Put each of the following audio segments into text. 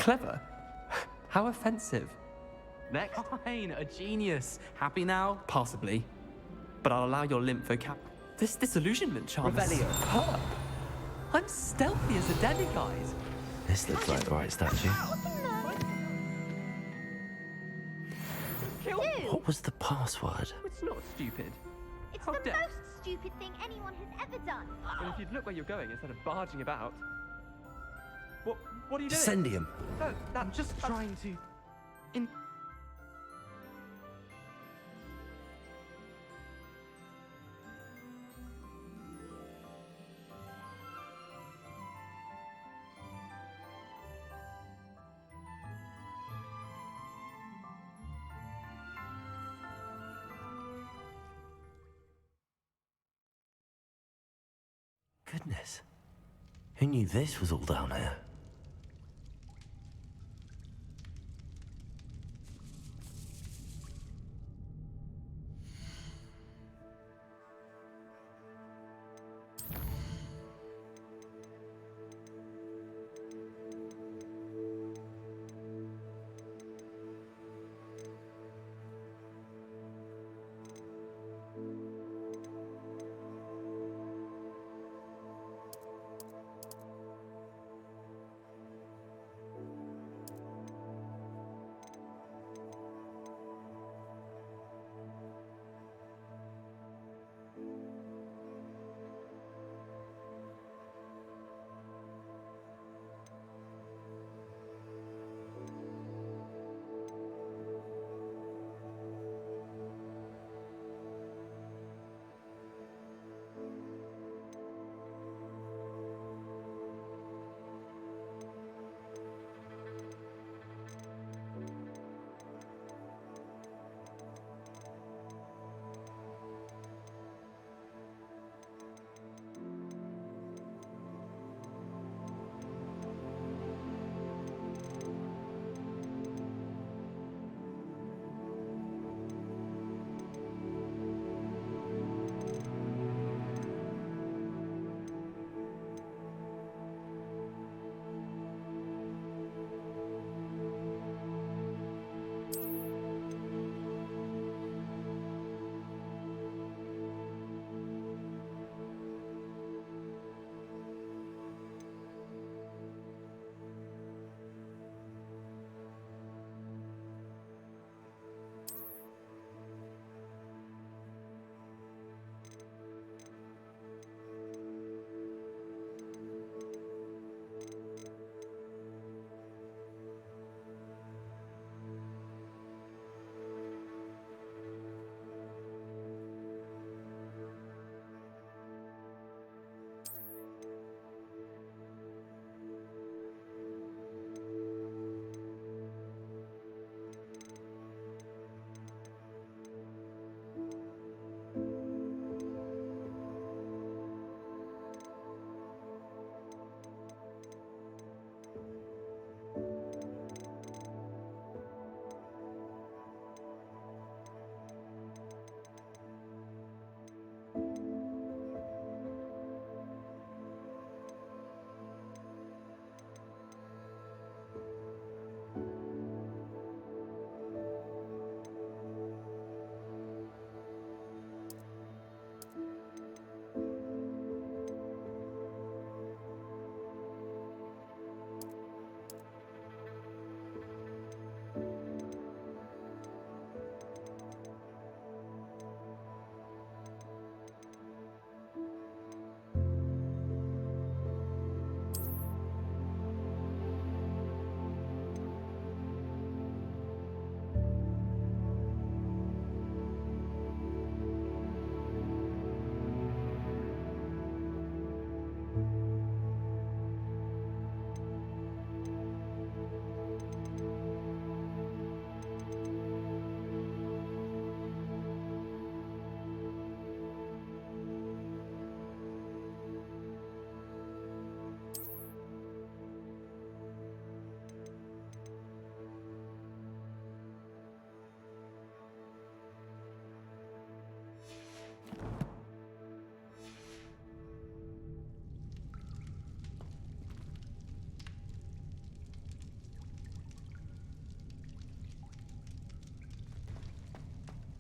Clever? How offensive. Next. Fine, a genius. Happy now? Possibly. But I'll allow your limp vocab. This disillusionment charm is Revelio. superb. I'm stealthy as a demiguise. This looks like the right statue. Kill me. What was the password? It's not stupid. It's How the dare- most stupid thing anyone has ever done. Well, if you'd look where you're going instead of barging about. What are you doing? Descendium. No, I'm just trying to... Goodness. Who knew this was all down here?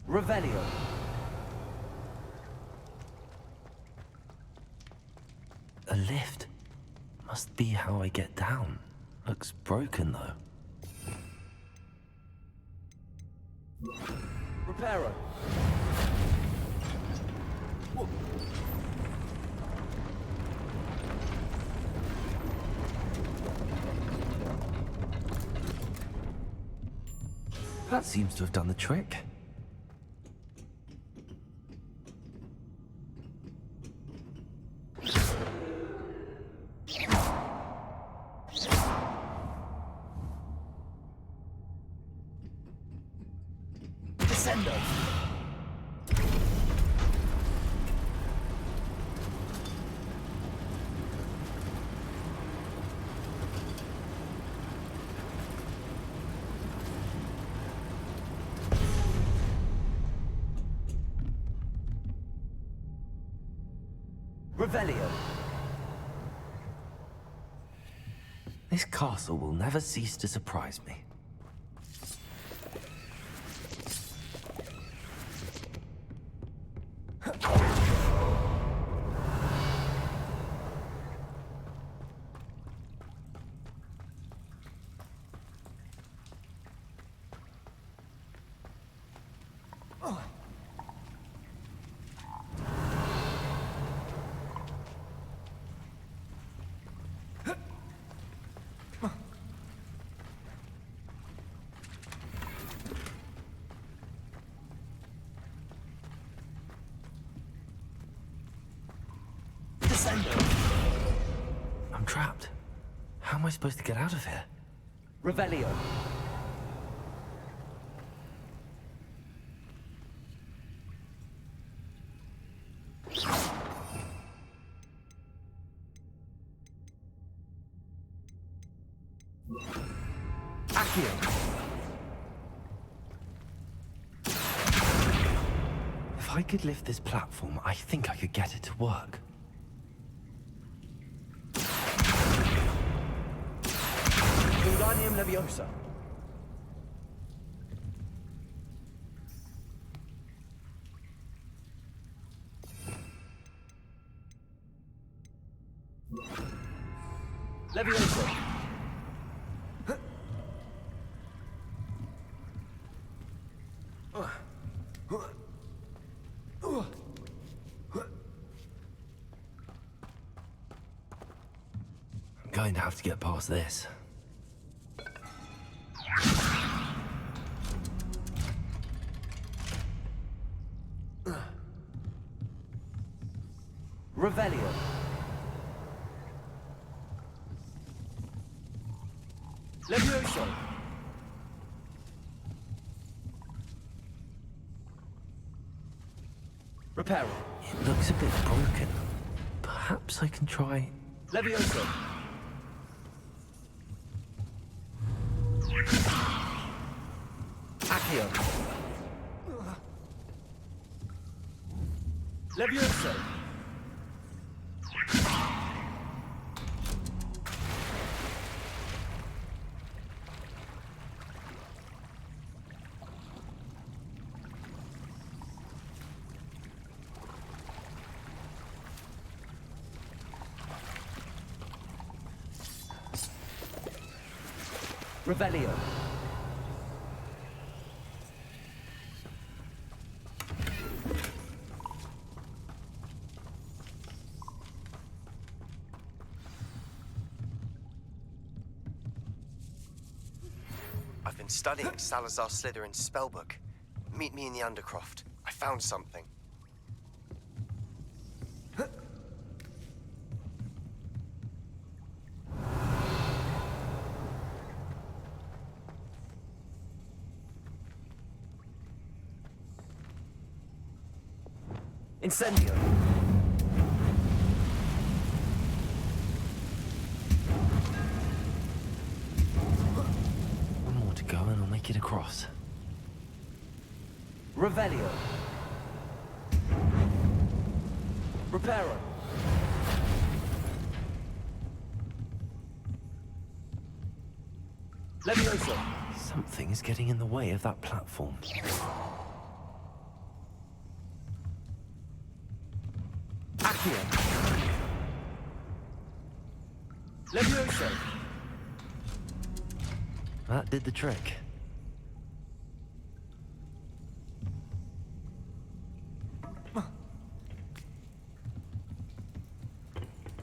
Revelio. A lift. Must be how I get down. Looks broken, though. Reparo. That seems to have done the trick. Descendo. Revelio. This castle will never cease to surprise me. I'm trapped. How am I supposed to get out of here? Revelio. Accio. If I could lift this platform, I think I could get it to work. Wingardium Leviosa. Leviosa. I'm going to have to get past this. Revelio. Levioso. Reparo. It looks a bit broken. Perhaps I can try... Levioso. Accio. Levioso. Revelio. I've been studying Salazar Slytherin's spellbook. Meet me in the Undercroft. I found something. Incendio. One more to go and I'll make it across. Revelio. Reparo. Levioso. Something is getting in the way of that platform. Accio. Levioso. That did the trick.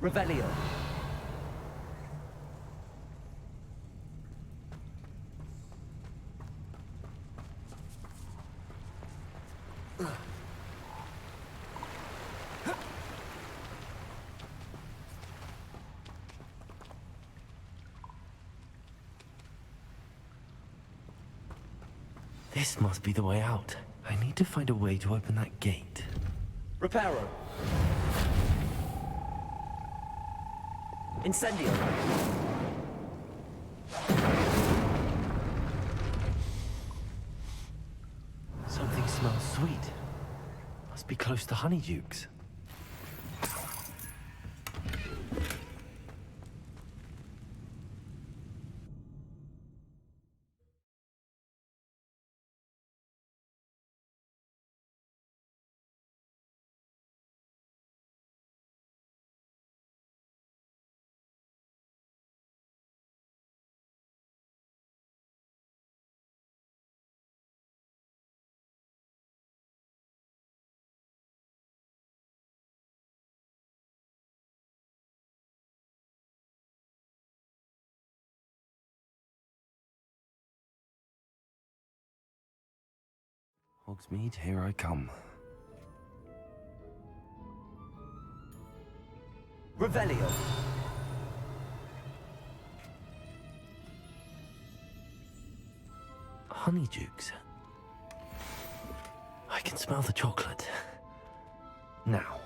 Revelio. This must be the way out. I need to find a way to open that gate. Reparo. Incendio. Something smells sweet. Must be close to Honeydukes. Hogsmeade, here I come. Revelio. Honeydukes. I can smell the chocolate. Now.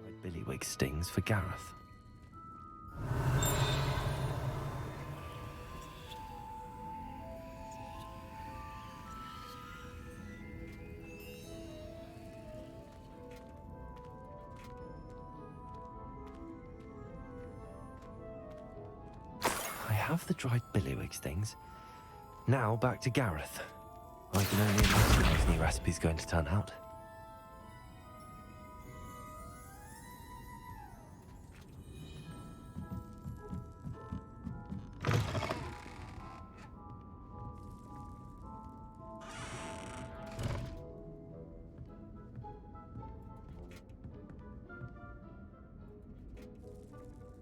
Like Billywig stings for Gareth. I have the dried Billywig stings. Now back to Gareth. I can only imagine how his new recipe's going to turn out.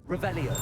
Revelio.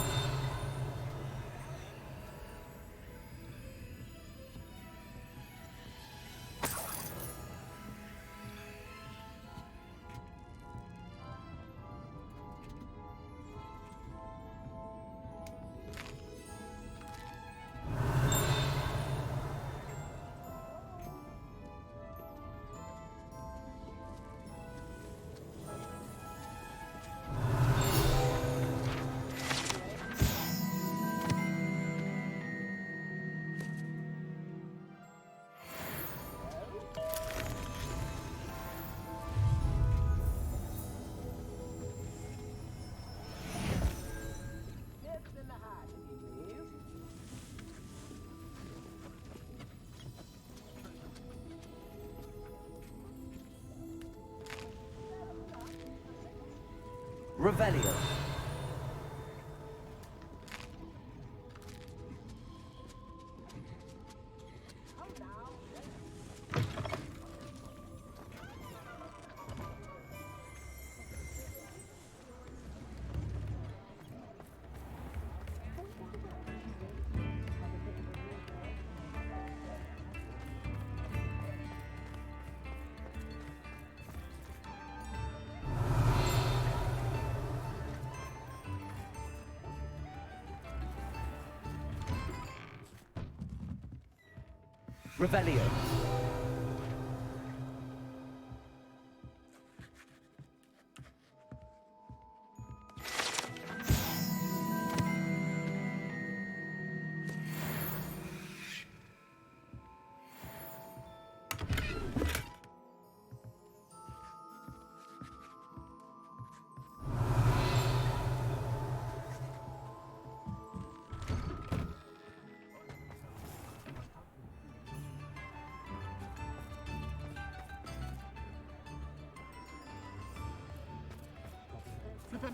Revelio. Revelio.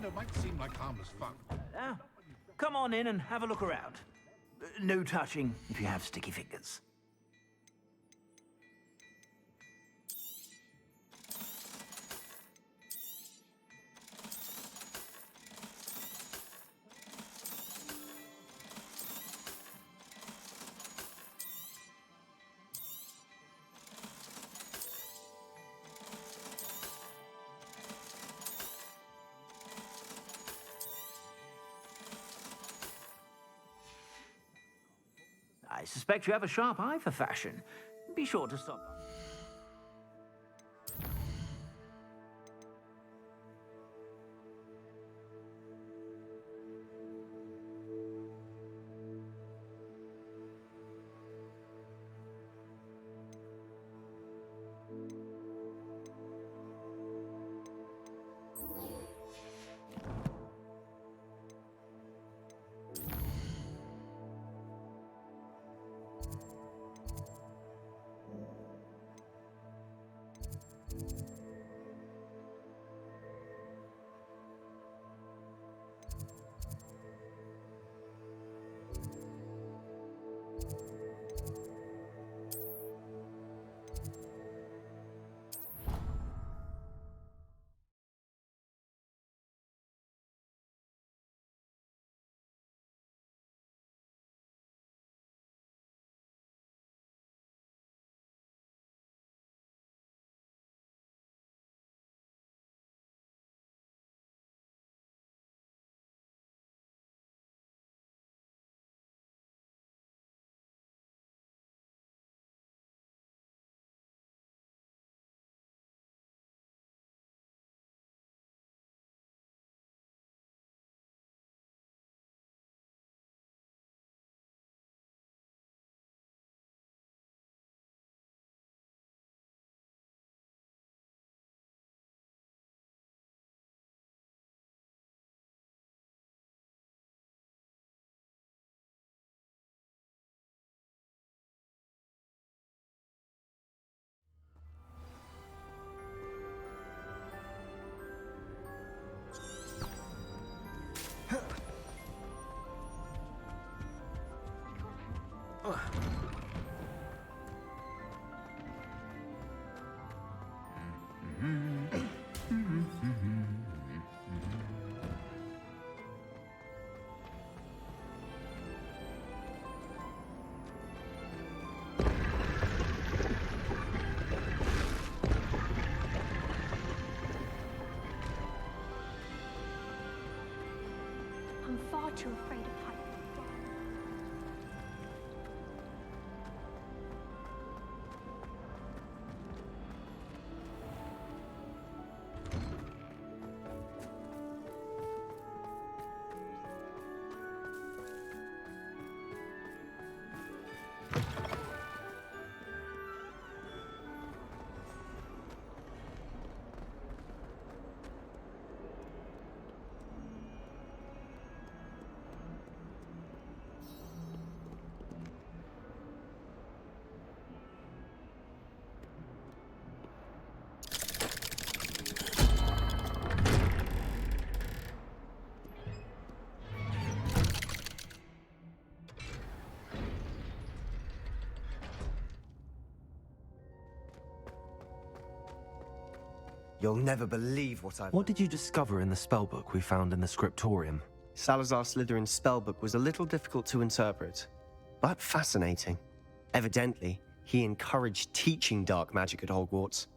window might seem like harmless fun. Now, come on in and have a look around. No touching if you have sticky fingers. I suspect you have a sharp eye for fashion. Be sure to stop. I'm far too afraid of heights. You'll never believe what I've... What did you discover in the spellbook we found in the scriptorium? Salazar Slytherin's spellbook was a little difficult to interpret, but fascinating. Evidently, he encouraged teaching dark magic at Hogwarts.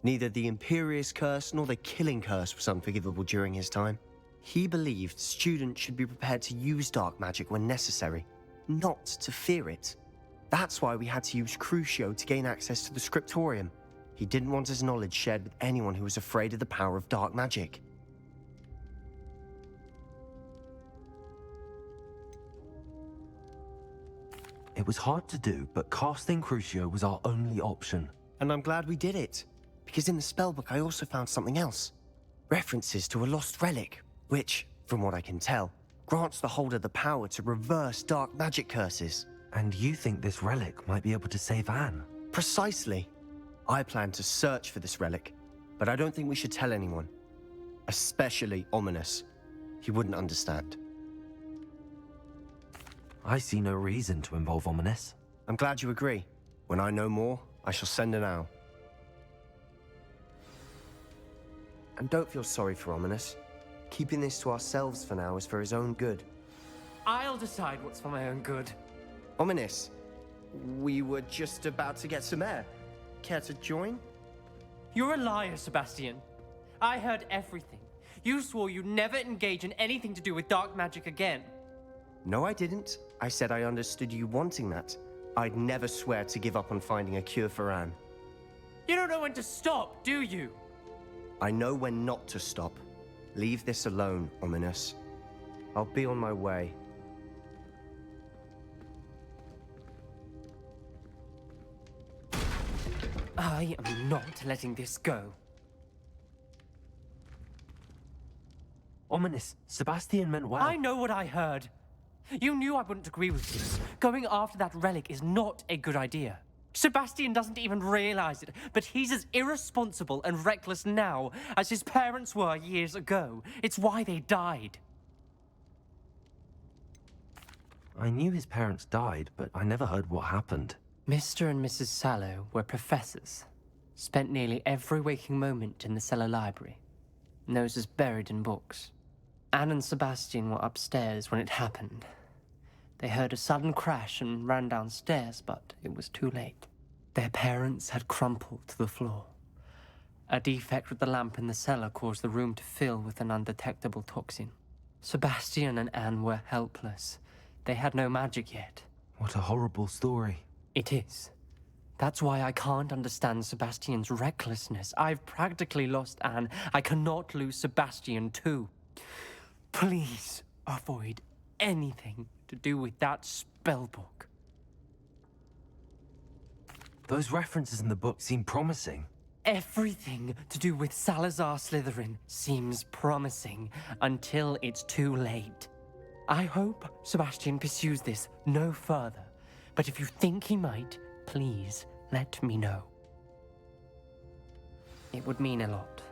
Neither the Imperious Curse nor the Killing Curse was unforgivable during his time. He believed students should be prepared to use dark magic when necessary, not to fear it. That's why we had to use Crucio to gain access to the scriptorium. He didn't want his knowledge shared with anyone who was afraid of the power of dark magic. It was hard to do, but casting Crucio was our only option. And I'm glad we did it, because in the spellbook I also found something else. References to a lost relic, which, from what I can tell, grants the holder the power to reverse dark magic curses. And you think this relic might be able to save Anne? Precisely. I plan to search for this relic, but I don't think we should tell anyone. especially ominous. He wouldn't understand. I see no reason to involve Ominous. I'm glad you agree. When I know more, I shall send an owl. And don't feel sorry for Ominous. Keeping this to ourselves for now is for his own good. I'll decide what's for my own good. Ominous, we were just about to get some air. Care to join? You're a liar, Sebastian. I heard everything. You swore you'd never engage in anything to do with dark magic again. No, I didn't. I said I understood you wanting that. I'd never swear to give up on finding a cure for Anne. You don't know when to stop, do you? I know when not to stop. Leave this alone, Ominous. I'll be on my way. I am not letting this go. Ominous, Sebastian meant well. I know what I heard. You knew I wouldn't agree with you. Going after that relic is not a good idea. Sebastian doesn't even realize it, but he's as irresponsible and reckless now as his parents were years ago. It's why they died. I knew his parents died, but I never heard what happened. Mr. and Mrs. Sallow were professors. Spent nearly every waking moment in the cellar library. Noses buried in books. Anne and Sebastian were upstairs when it happened. They heard a sudden crash and ran downstairs, but it was too late. Their parents had crumpled to the floor. A defect with the lamp in the cellar caused the room to fill with an undetectable toxin. Sebastian and Anne were helpless. They had no magic yet. What a horrible story. It is. That's why I can't understand Sebastian's recklessness. I've practically lost Anne. I cannot lose Sebastian too. Please avoid anything to do with that spellbook. Those references in the book seem promising. Everything to do with Salazar Slytherin seems promising until it's too late. I hope Sebastian pursues this no further, but if you think he might, please let me know. It would mean a lot.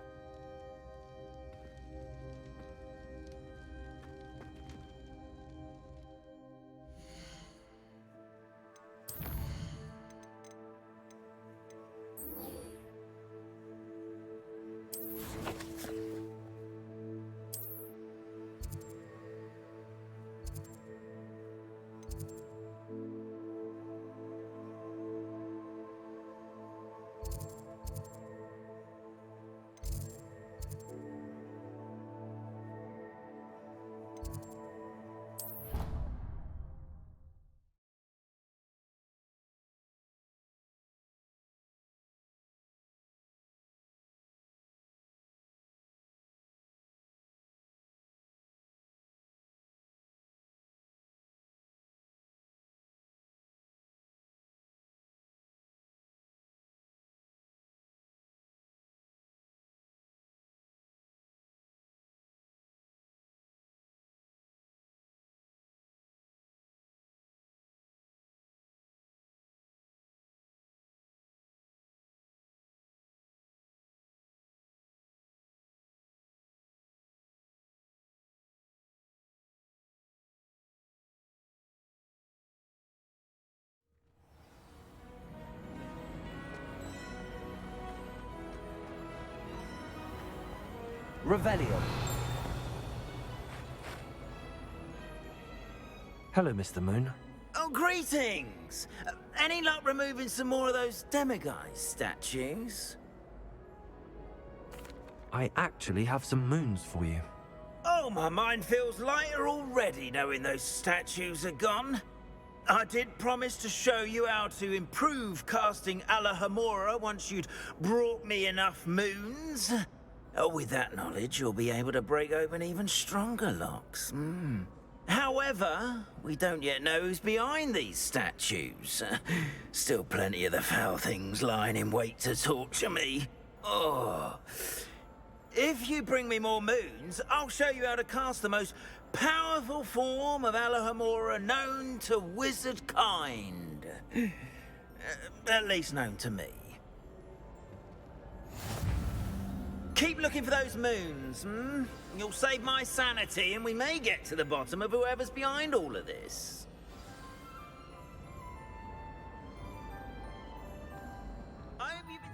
Revelio. Hello, Mr. Moon. Oh, greetings! Any luck removing some more of those demiguise statues? I actually have some moons for you. Oh, my mind feels lighter already knowing those statues are gone. I did promise to show you how to improve casting Alahamora once you'd brought me enough moons. Oh, with that knowledge, you'll be able to break open even stronger locks. However, we don't yet know who's behind these statues. Still plenty of the foul things lying in wait to torture me. Oh. If you bring me more moons, I'll show you how to cast the most powerful form of Alahamora known to wizard kind. At least known to me. Keep looking for those moons, hmm? You'll save my sanity, and we may get to the bottom of whoever's behind all of this. I hope you've been...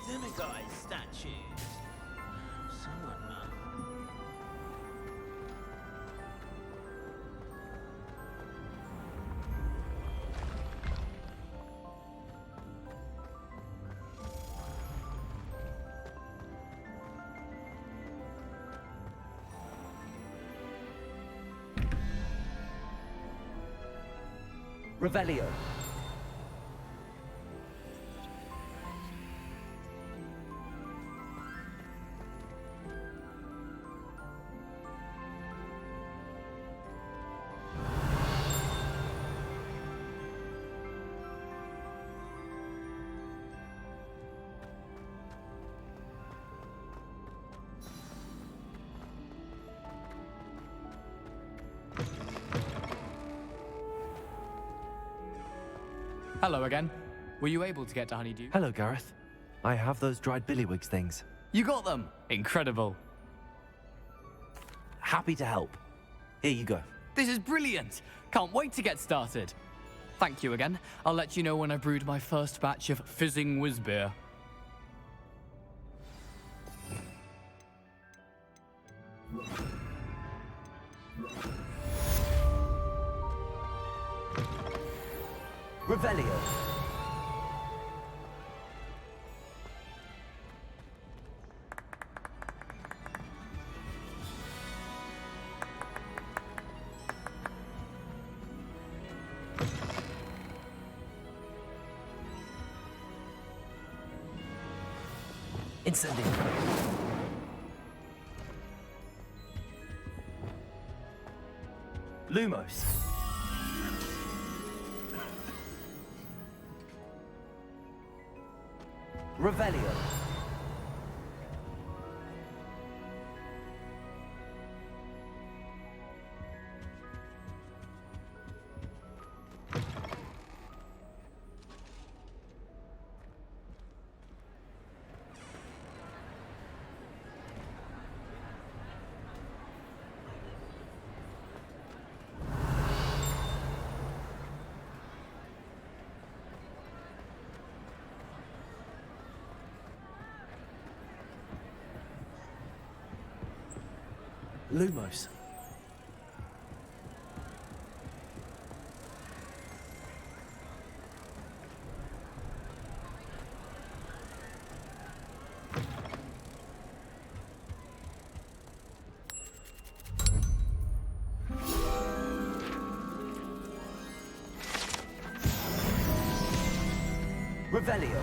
Demiguise statues. Somewhat man. Revelio. Hello again. Were you able to get to Honeydew? Hello, Gareth. I have those dried billywigs things. You got them! Incredible. Happy to help. Here you go. This is brilliant! Can't wait to get started. Thank you again. I'll let you know when I brewed my first batch of fizzing whizbeer. Revelio. Incendio. Lumos. Revelio. Lumos. Revelio.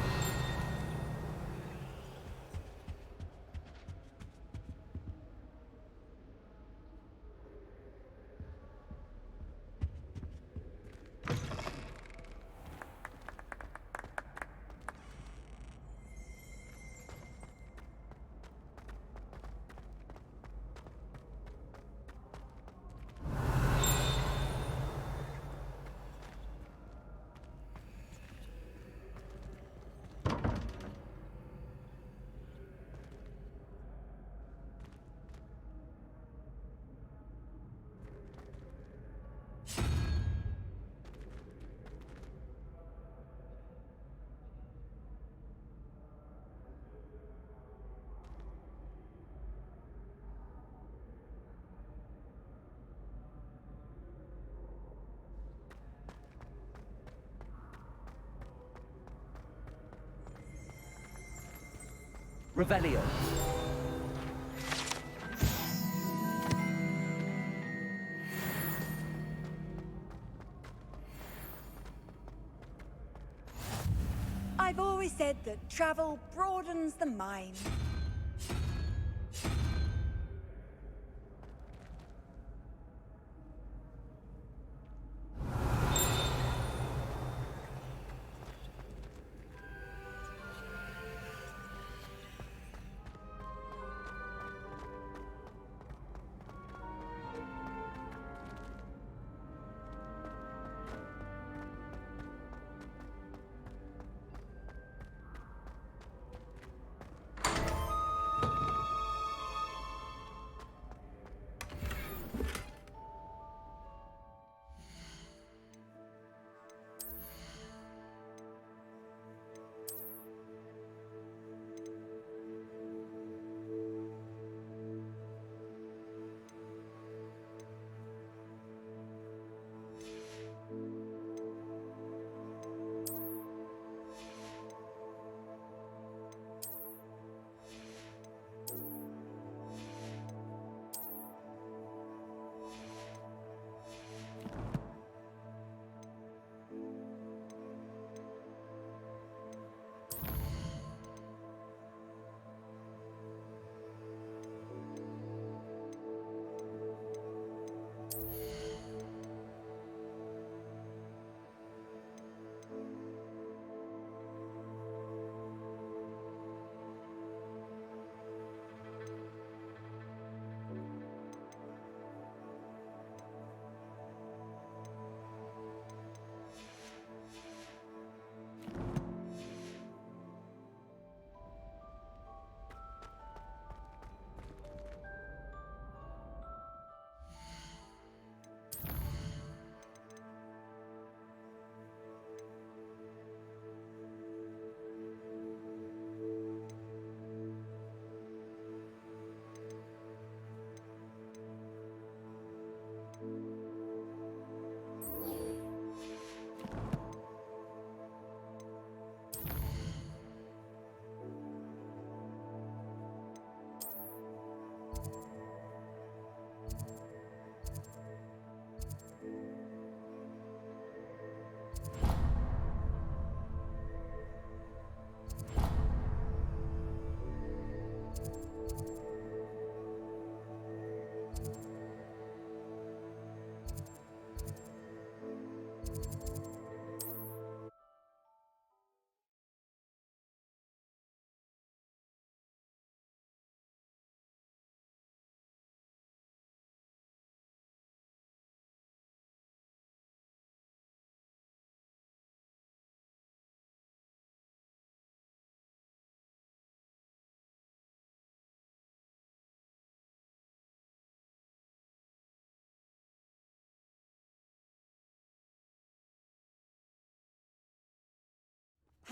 Revelio. I've already always said that travel broadens the mind.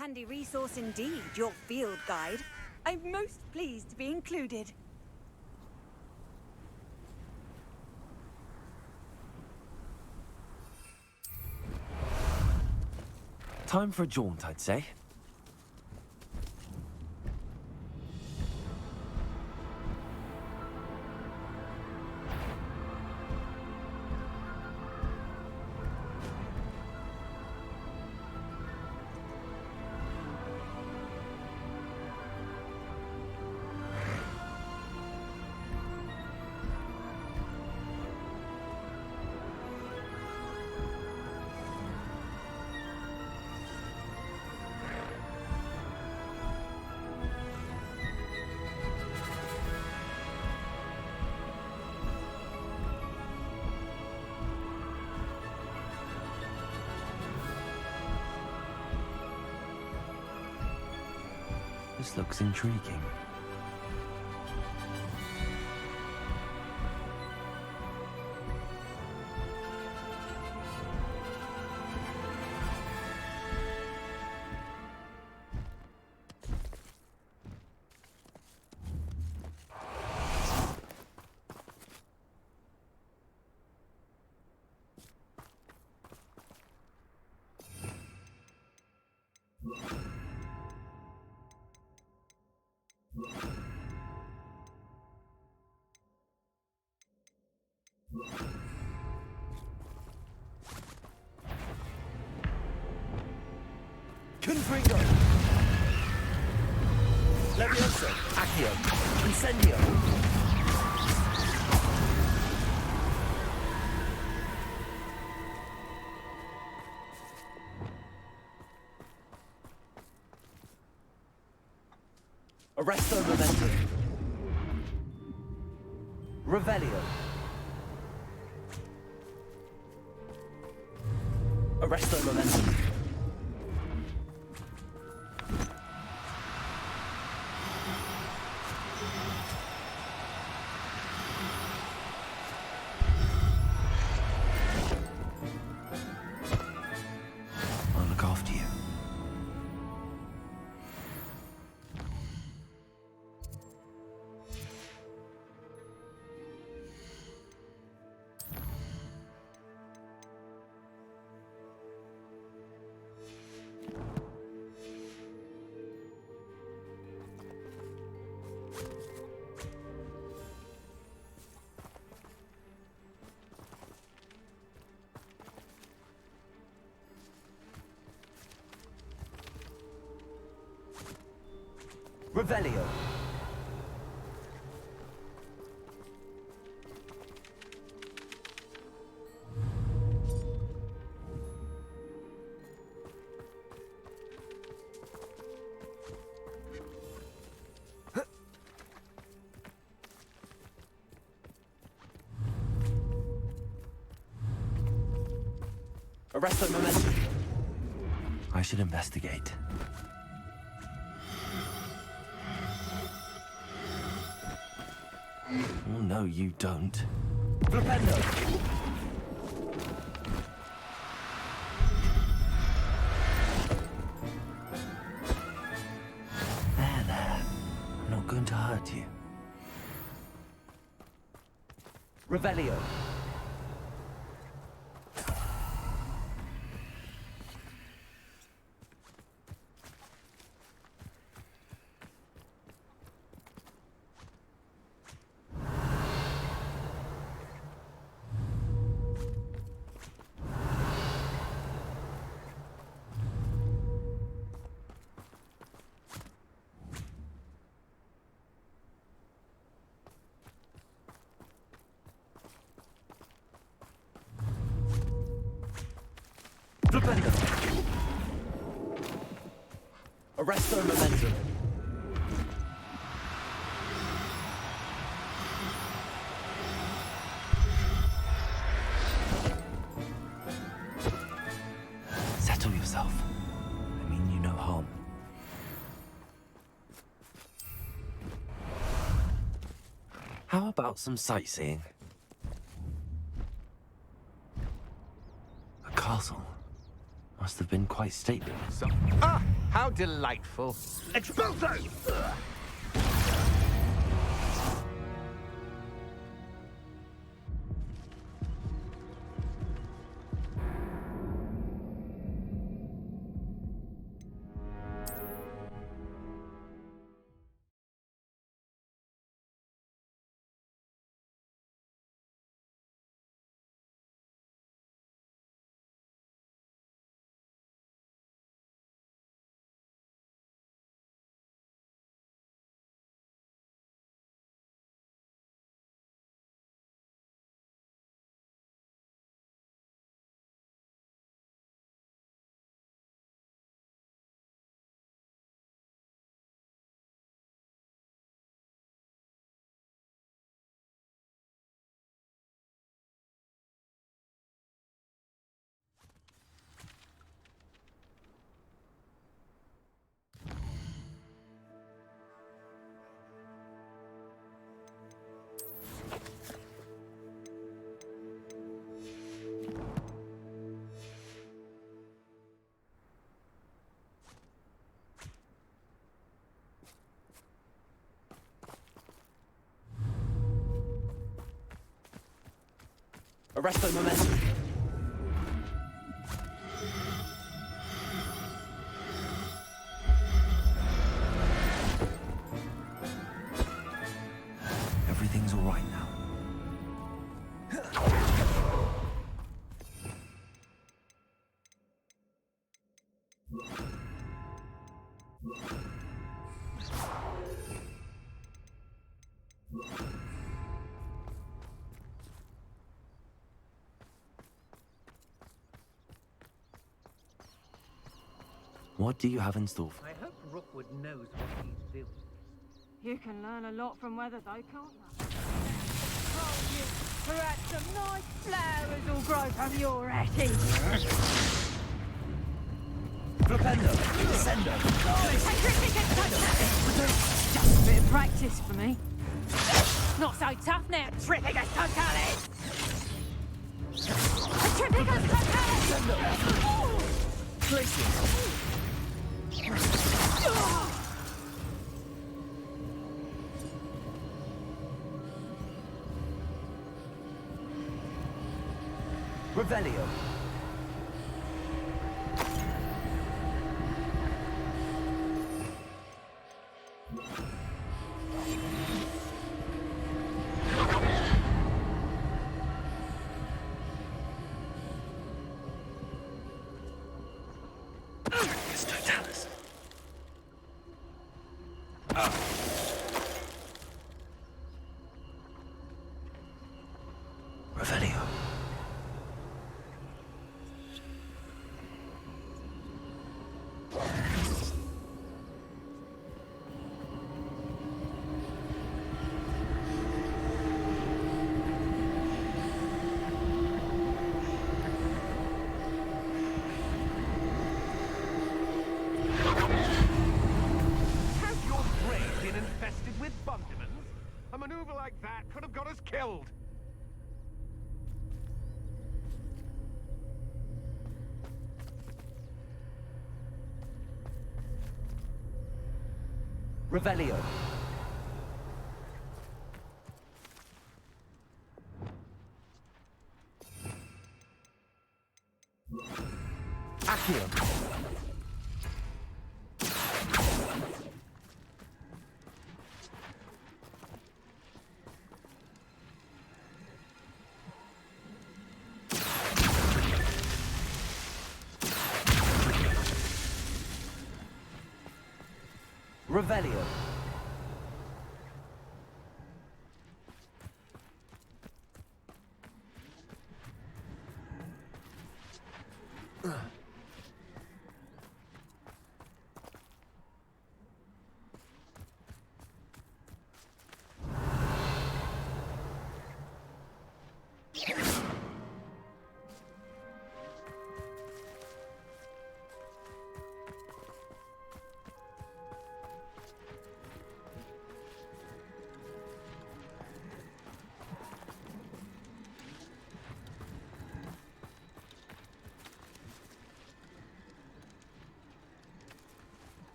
Handy resource indeed, your field guide. I'm most pleased to be included. Time for a jaunt, I'd say. This looks intriguing. Confringo! Levioso, Accio, Incendio. Arresto Momentum. Revelio. Arresto Momentum. I'll look after you. Revelio. Arresto Momentum. I should investigate. Oh, no, you don't. Flipendo. There. I'm not going to hurt you. Revelio. Flipendo. Arresto Momentum. Settle yourself. I mean you no harm. How about some sightseeing? A castle. Must have been quite stately. So, how delightful. Expulso! Arresto Momentum. Everything's all right now. What do you have in store for me? I hope Rookwood knows what he's doing. You can learn a lot from weather, though, can't you? Perhaps some nice flowers will grow from your ashes. Flipendo, Descendo. Just a bit of practice for me. Not so tough now, Trippicus Totalis! Trippicus Totalis! Places. Revelio. Totalis. Revelio. Has your brain been infested with bundimans? A maneuver like that could have got us killed. Revelio. Accio. Revelio.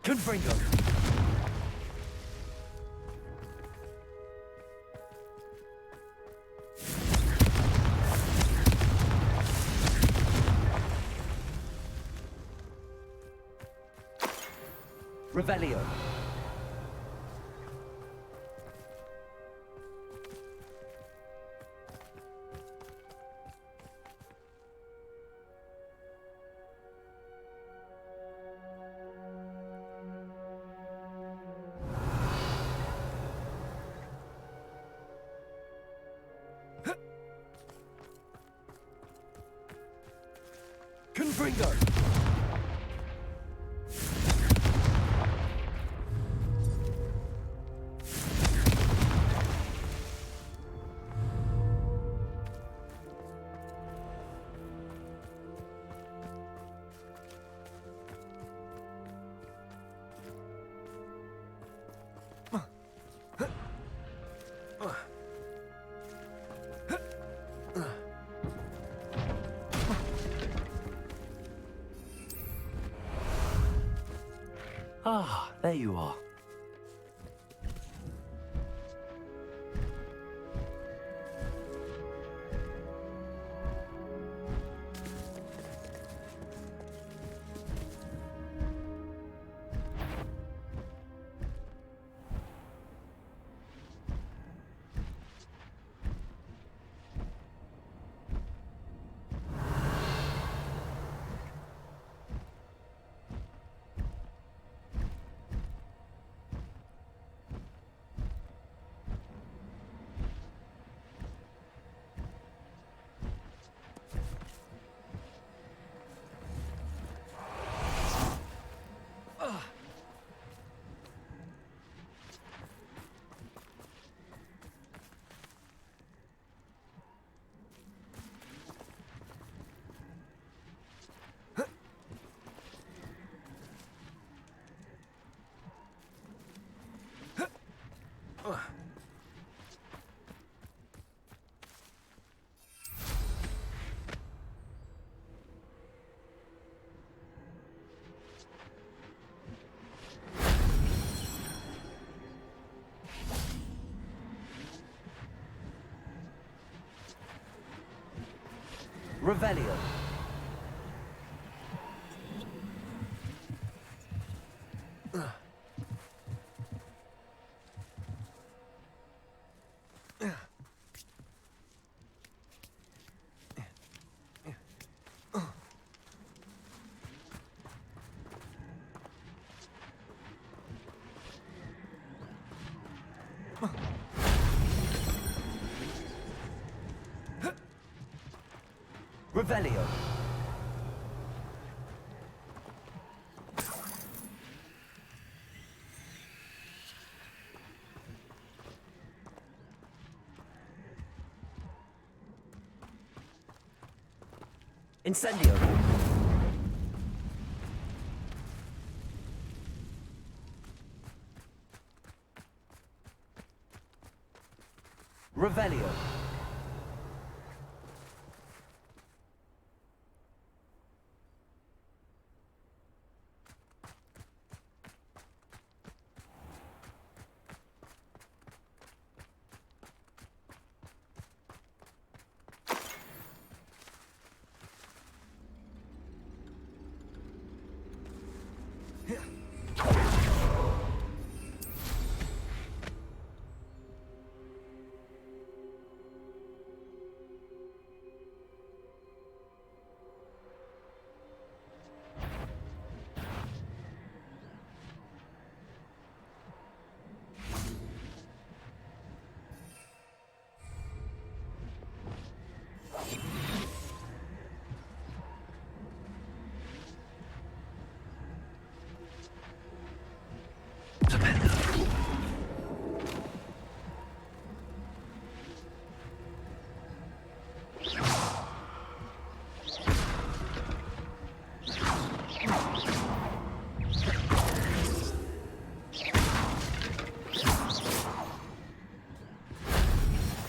Confringo. Revelio. Confringo. Ah, there you are. Revelio. Revelio. Incendio. Revelio.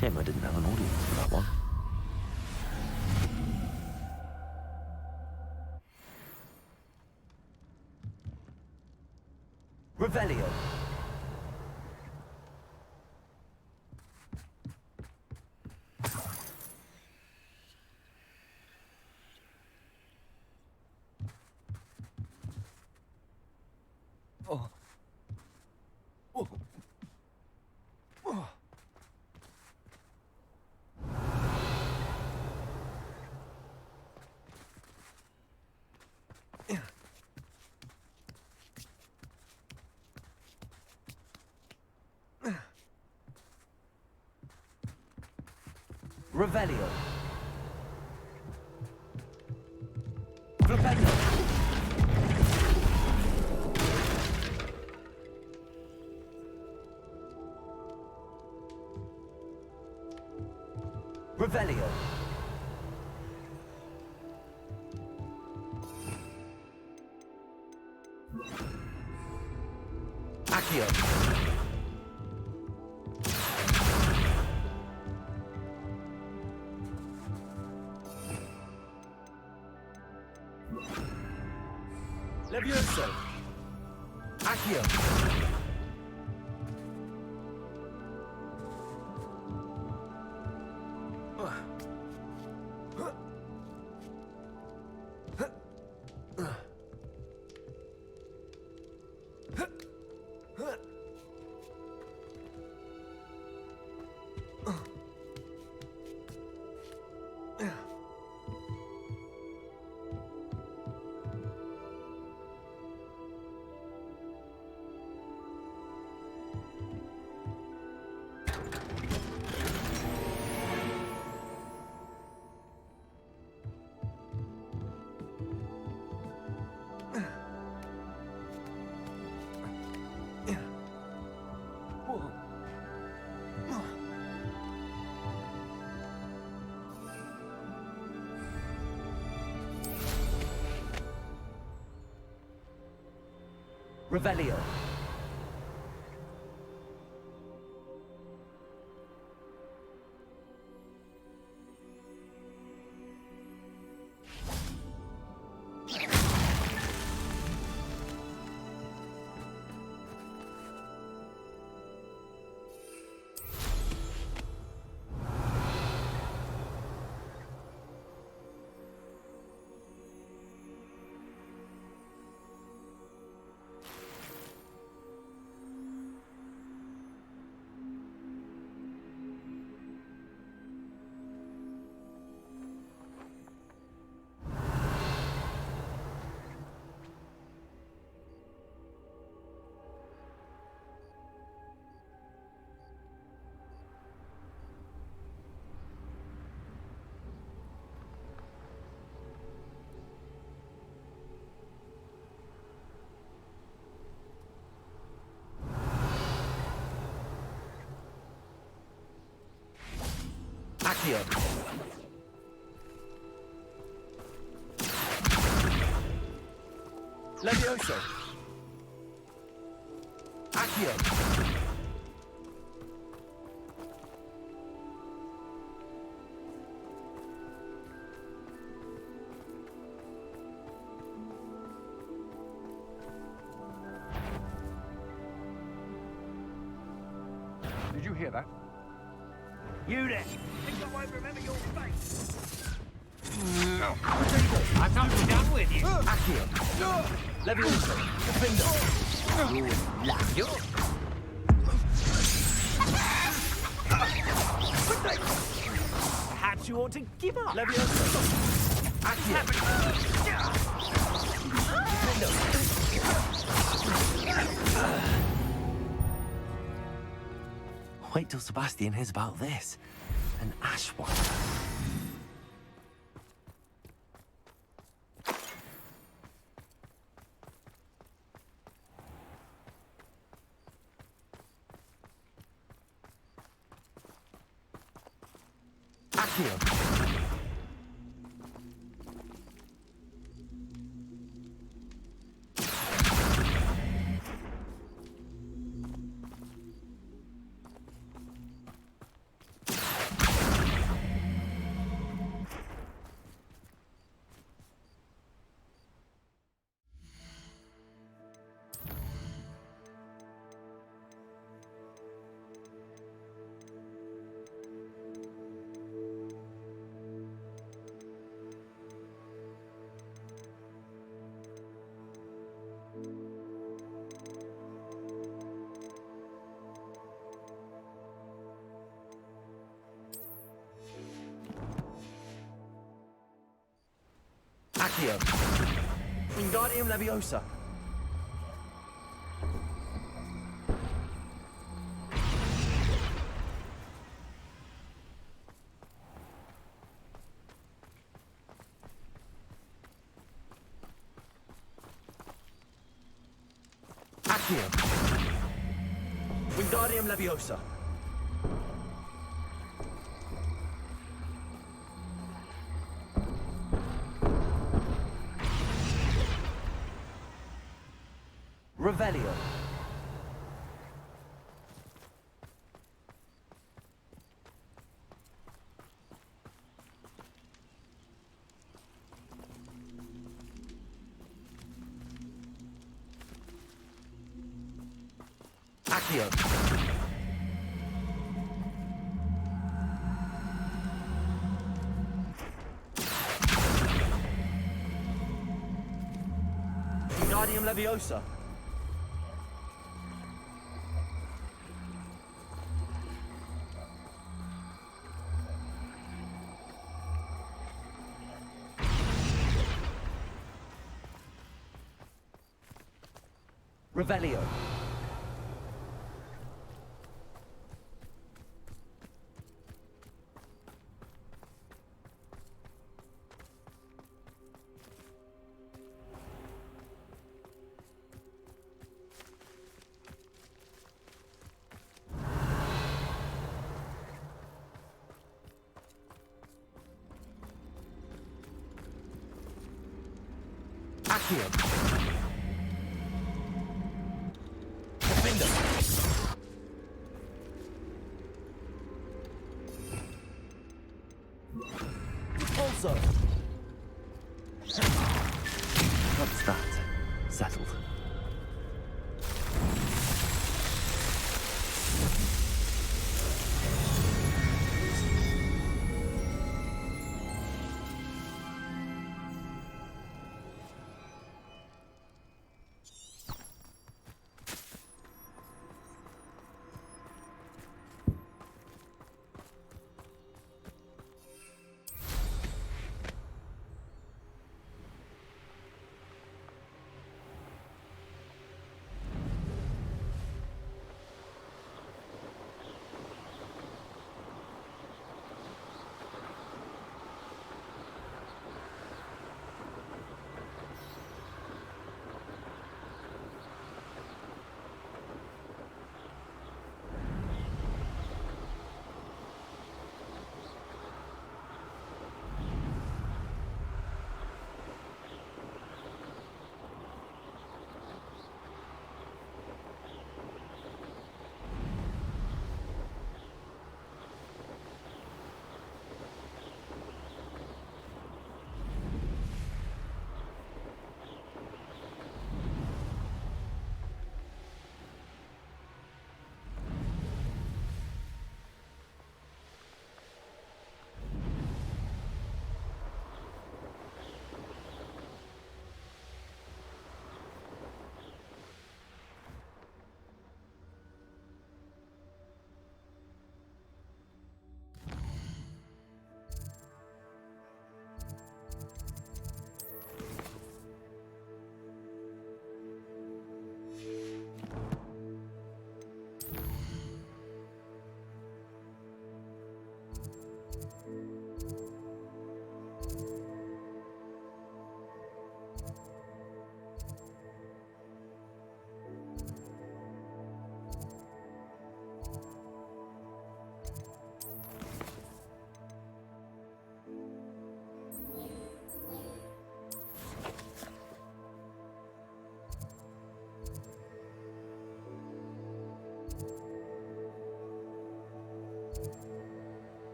Shame I didn't have an audience for that one. Revelio. Oh. Oh. Oh. Revelio. Flipendo. Revelio. Accio. Levioso. Accio. Revelio. Accio. Levioso. Accio. Did you hear that? You there! Think I won't remember your face? I thought we're done with you. Accio. Levioso. Defender. Laccio. Perhaps you ought to give up. Levioso. Accio. Wait till Sebastian hears about this. An ash one. Accio. Accio. Wingardium Leviosa. Accio. Wingardium Leviosa. Revelio. Accio. Wingardium Leviosa. Revelio. Accio. Defender. Also. What's that? Settled.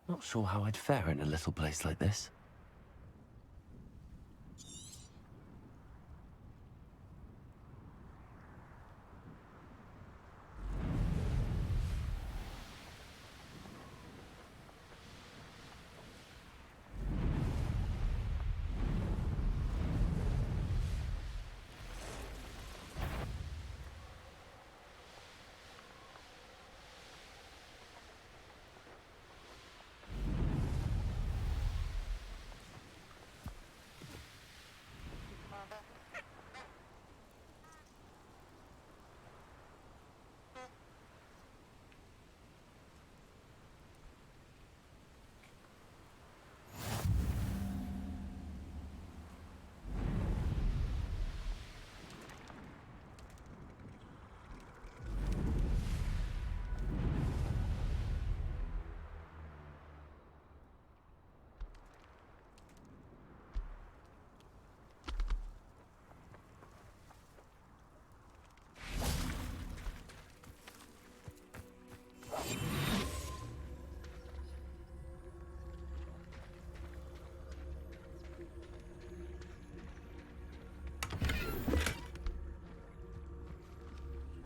Not sure how I'd fare in a little place like this.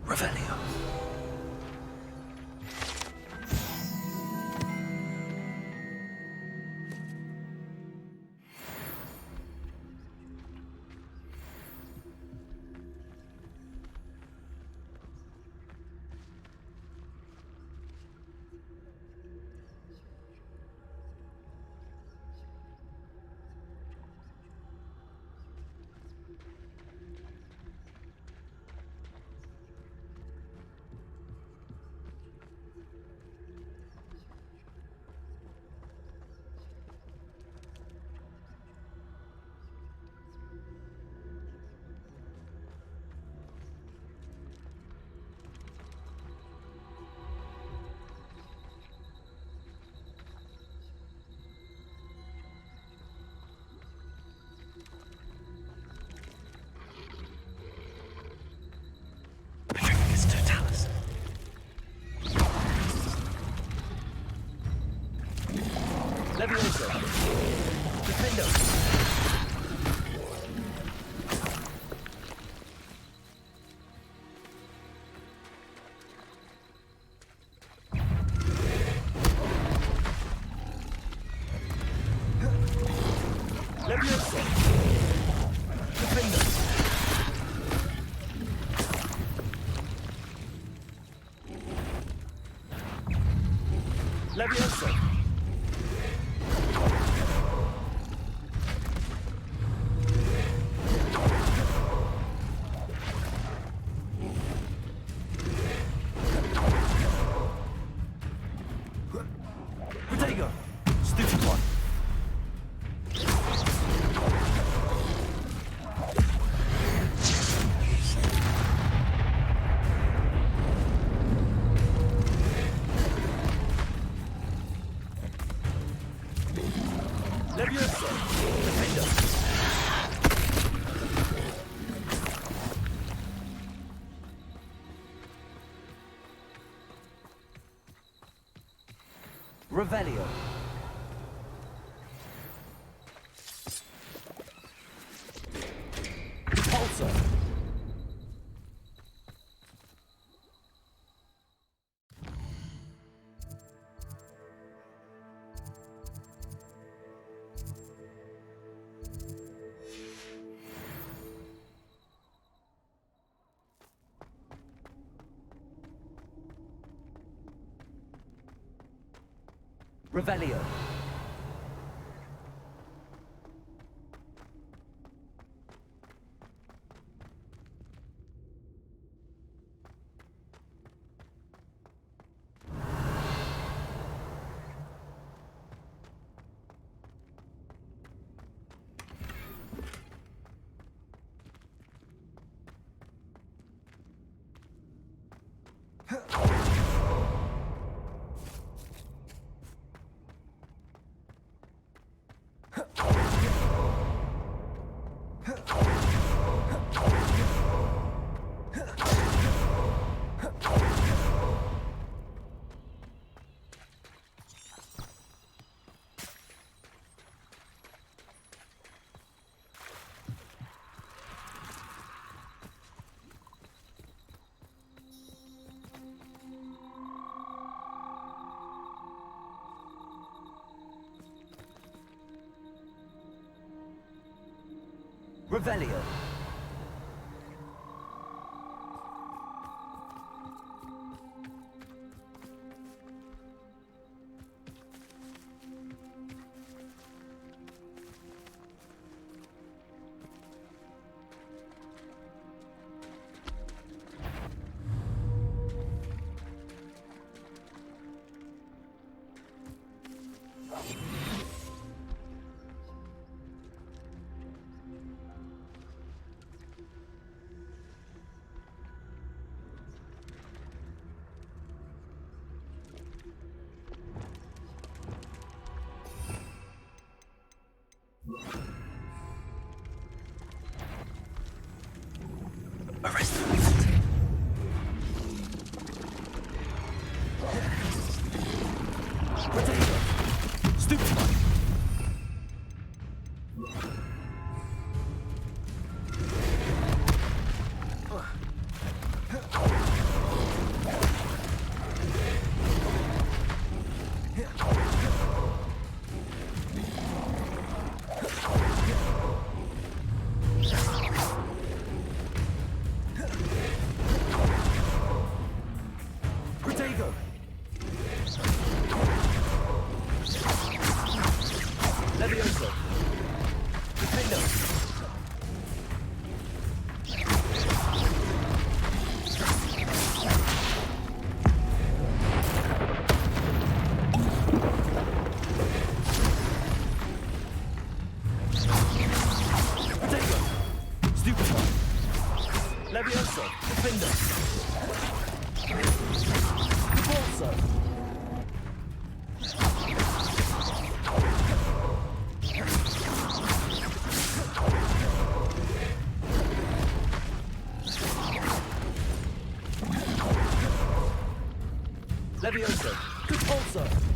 Revelio. Levioso! Defendo! Levioso! Defendo! Levioso! Protego! Stupid one! Levioso! Defendo! Revelio! Repulsor! Revelio. Revelio. Levioso. Repulsor.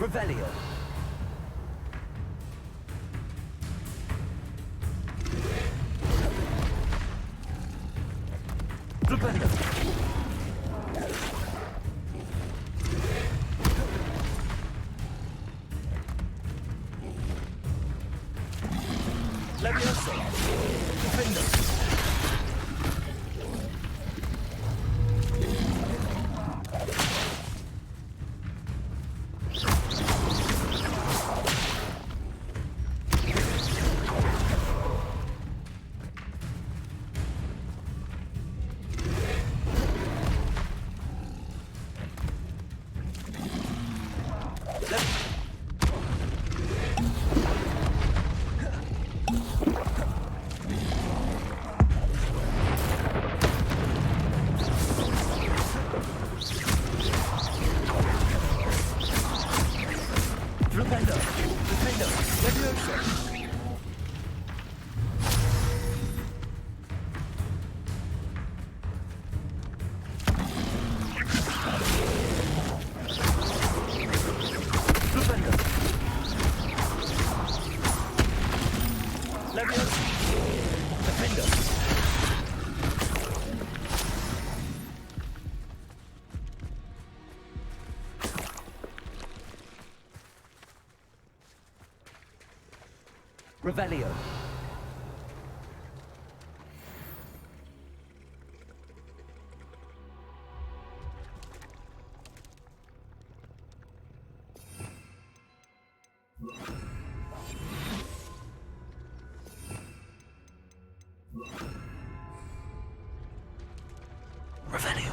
Revelio. Flipendo. Levioso. Flipendo. Revelio. Revelio.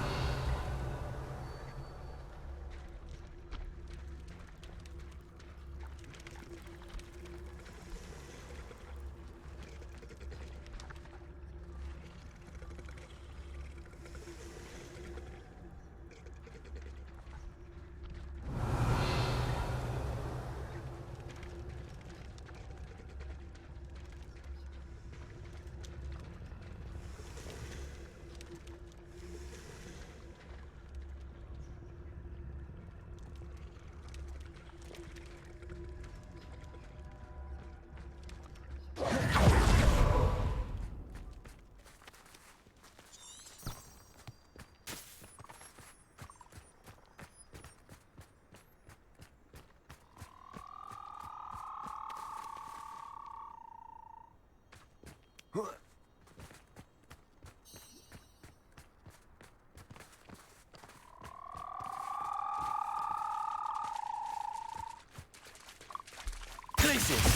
Glacius.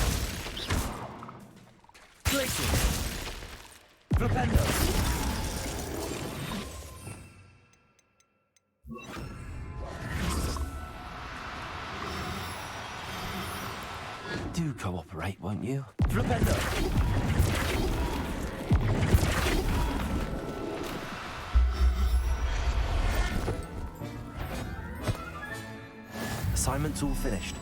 Glacius. Flipendo. Do cooperate, won't you? Flipendo. Assignment's all finished.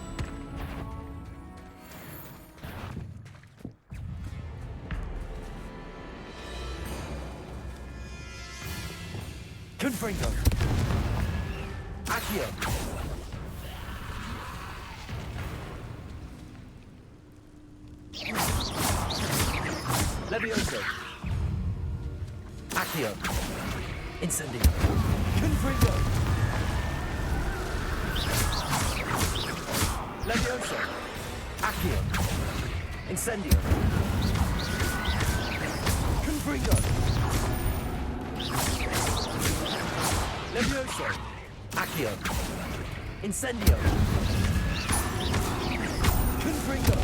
Confringo. Accio. Levioso. Accio. Incendio. Confringo. Levioso. Accio. Incendio. Confringo. Levioso. Accio. Incendio. Confringo.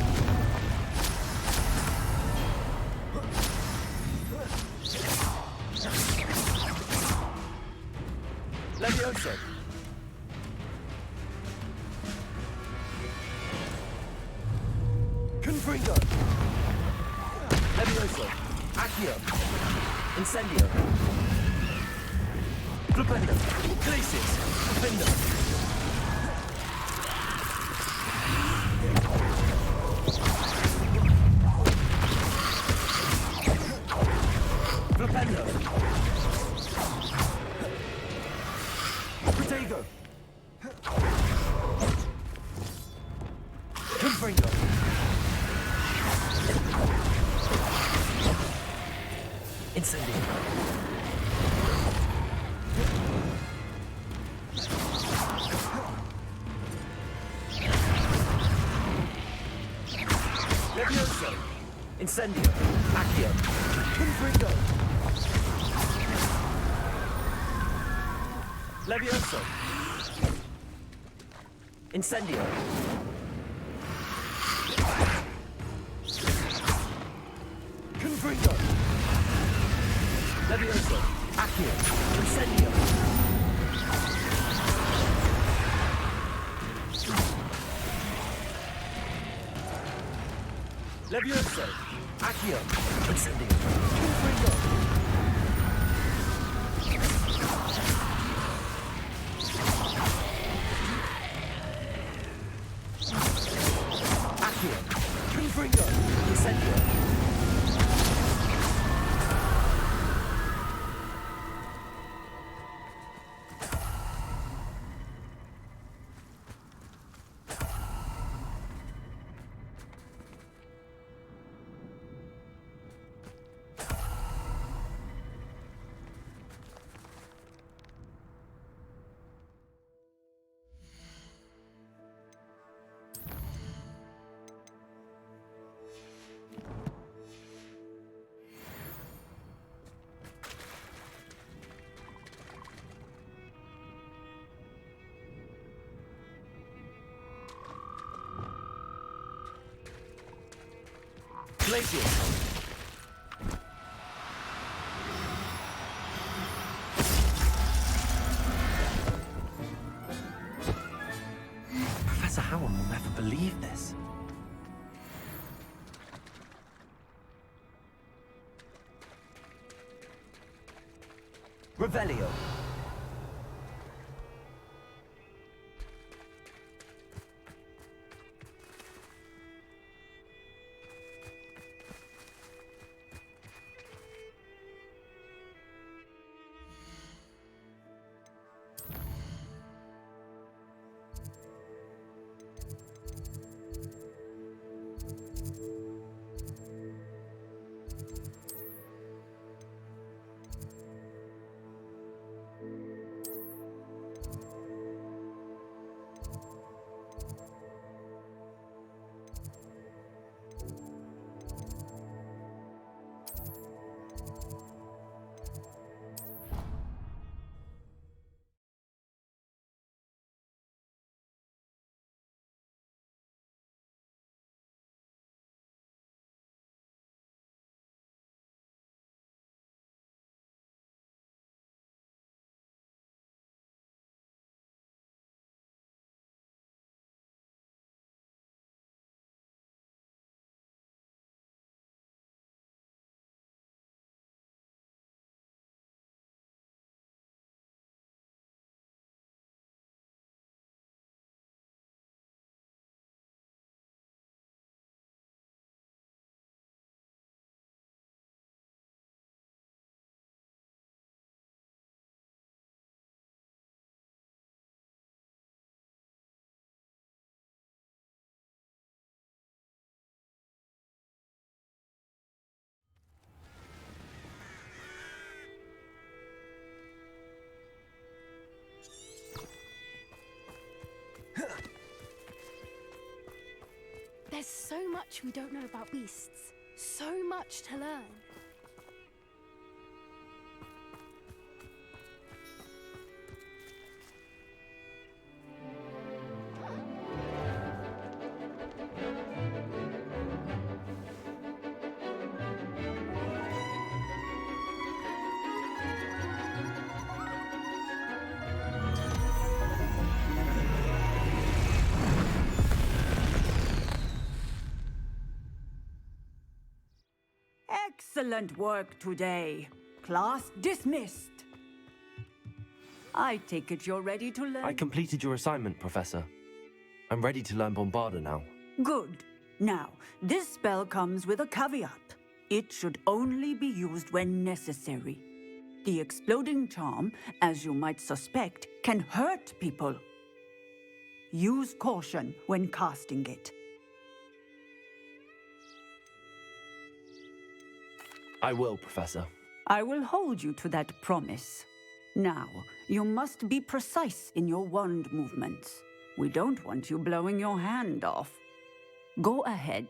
Levioso. Confringo. Levioso. Accio. Incendio. Flipendo. Glacius. Flipendo. Flipendo. Protego. Levioso! Incendio! Accio! Confringo! Levioso! Incendio! Confringo! Levioso! Accio! Incendio! Levioso! Accio! Incendio! Confringo! Accio! Confringo! Incendio! Glacius! Professor Howard will never believe this. Revelio! There's so much we don't know about beasts. So much to learn. Excellent work today. Class dismissed. I take it you're ready to learn? I completed your assignment, Professor. I'm ready to learn Bombarda now. Good. Now, this spell comes with a caveat. It should only be used when necessary. The exploding charm, as you might suspect, can hurt people. Use caution when casting it. I will, Professor. I will hold you to that promise. Now, you must be precise in your wand movements. We don't want you blowing your hand off. Go ahead.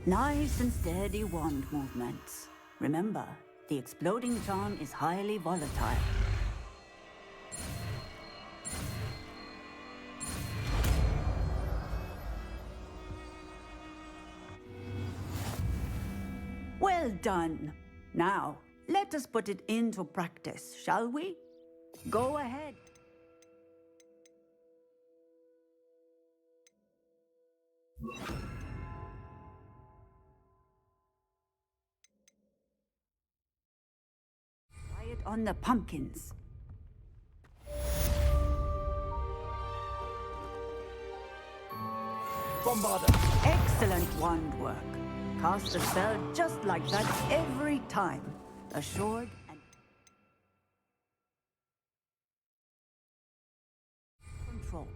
Nice and steady wand movements. Remember, the exploding charm is highly volatile. Well done. Now, let us put it into practice, shall we? Go ahead. Try it on the pumpkins. Bombarda. Excellent wand work. Cast a spell just like that every time. Assured and control.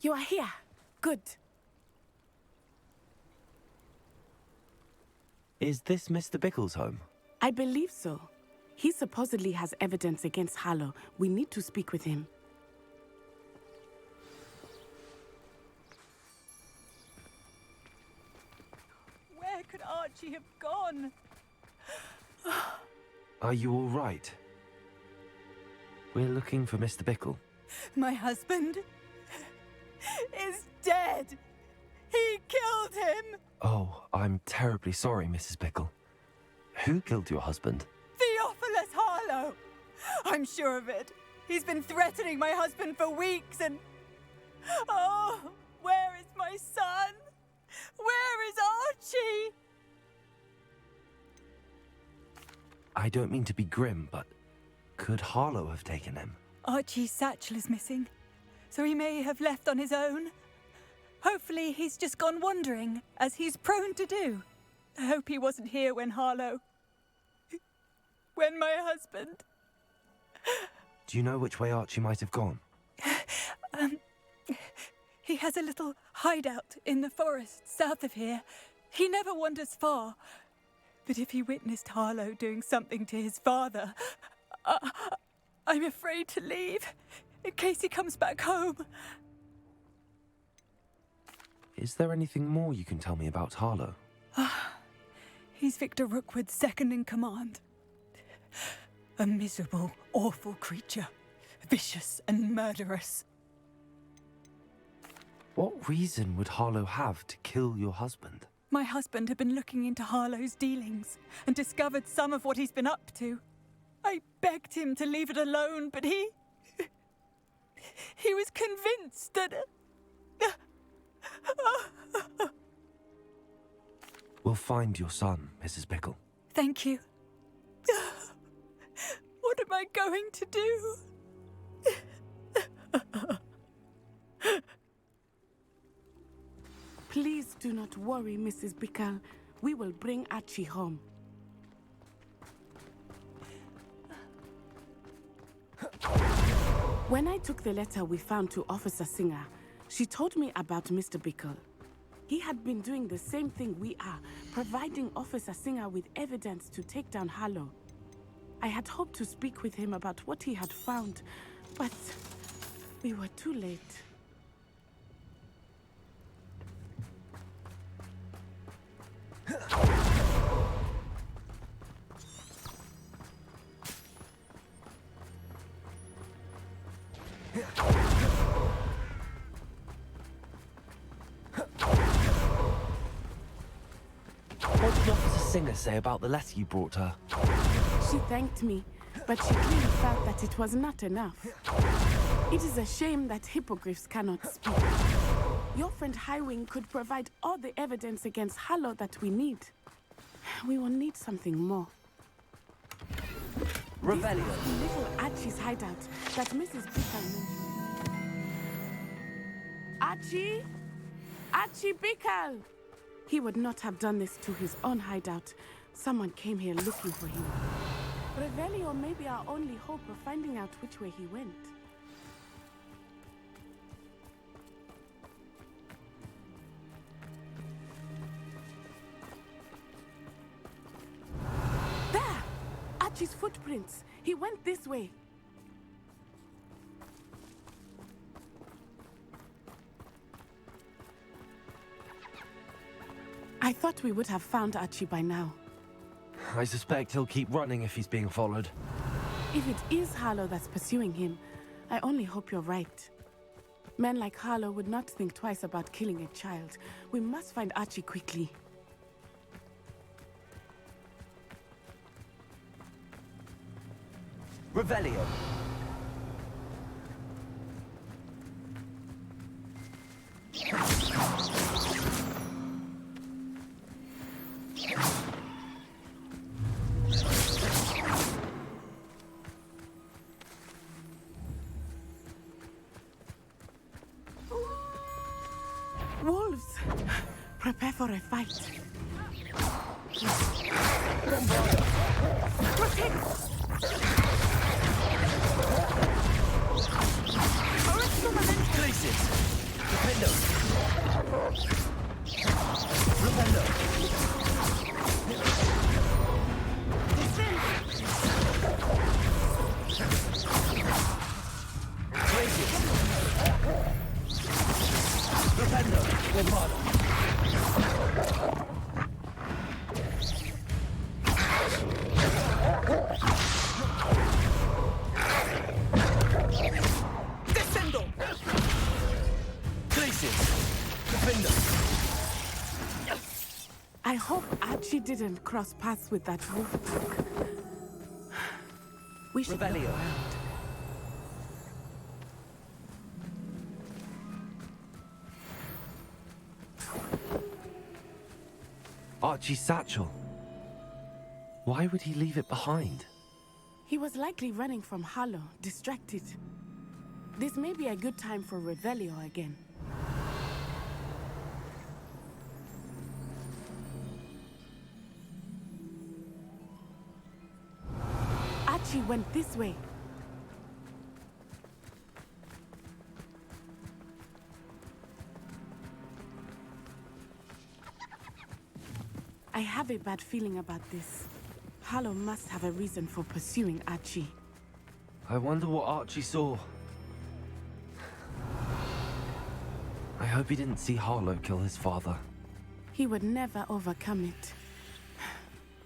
You are here. Good. Is this Mr. Bickle's home? I believe so. He supposedly has evidence against Harlow. We need to speak with him. Where could Archie have gone? Are you all right? We're looking for Mr. Bickle. My husband is dead. He killed him. Oh, I'm terribly sorry, Mrs. Bickle. Who killed your husband? Theophilus Harlow. I'm sure of it. He's been threatening my husband for weeks and... Oh, where is my son? Where is Archie? I don't mean to be grim, but could Harlow have taken him? Archie's satchel is missing, so he may have left on his own. Hopefully he's just gone wandering, as he's prone to do. I hope he wasn't here when when my husband... Do you know which way Archie might have gone? He has a little hideout in the forest south of here. He never wanders far. But if he witnessed Harlow doing something to his father, I'm afraid to leave, in case he comes back home. Is there anything more you can tell me about Harlow? He's Victor Rookwood's second in command. A miserable, awful creature. Vicious and murderous. What reason would Harlow have to kill your husband? My husband had been looking into Harlow's dealings and discovered some of what he's been up to. I begged him to leave it alone, but he was convinced that... We'll find your son, Mrs. Bickle. Thank you. What am I going to do? Please do not worry, Mrs. Bickle. We will bring Archie home. When I took the letter we found to Officer Singer, she told me about Mr. Bickle. He had been doing the same thing we are, providing Officer Singer with evidence to take down Harlow. I had hoped to speak with him about what he had found, but we were too late. What did Officer Singer say about the letter you brought her? She thanked me, but she clearly felt that it was not enough. It is a shame that hippogriffs cannot speak. Your friend Highwing could provide all the evidence against Harlow that we need. We will need something more. Revelio. This is little Archie's hideout that Mrs. Bickle mentioned. Archie? Archie Bickle! He would not have done this to his own hideout. Someone came here looking for him. Revelio may be our only hope of finding out which way he went. There! Archie's footprints. He went this way. I thought we would have found Archie by now. I suspect he'll keep running if he's being followed. If it is Harlow that's pursuing him, I only hope you're right. Men like Harlow would not think twice about killing a child. We must find Archie quickly. Revelio. Wolves! Prepare for a fight. Protect! Glacius. Defendo. Rependo. Glacius. Rependo. Guevara. Descendo! Glacius. Defendo. I hope Archie didn't cross paths with that wolf pack. We should look Revelio. around. Archie's satchel. Why would he leave it behind? He was likely running from Harlow, distracted. This may be a good time for Revelio again. Archie went this way. I have a bad feeling about this. Harlow must have a reason for pursuing Archie. I wonder what Archie saw. I hope he didn't see Harlow kill his father. He would never overcome it.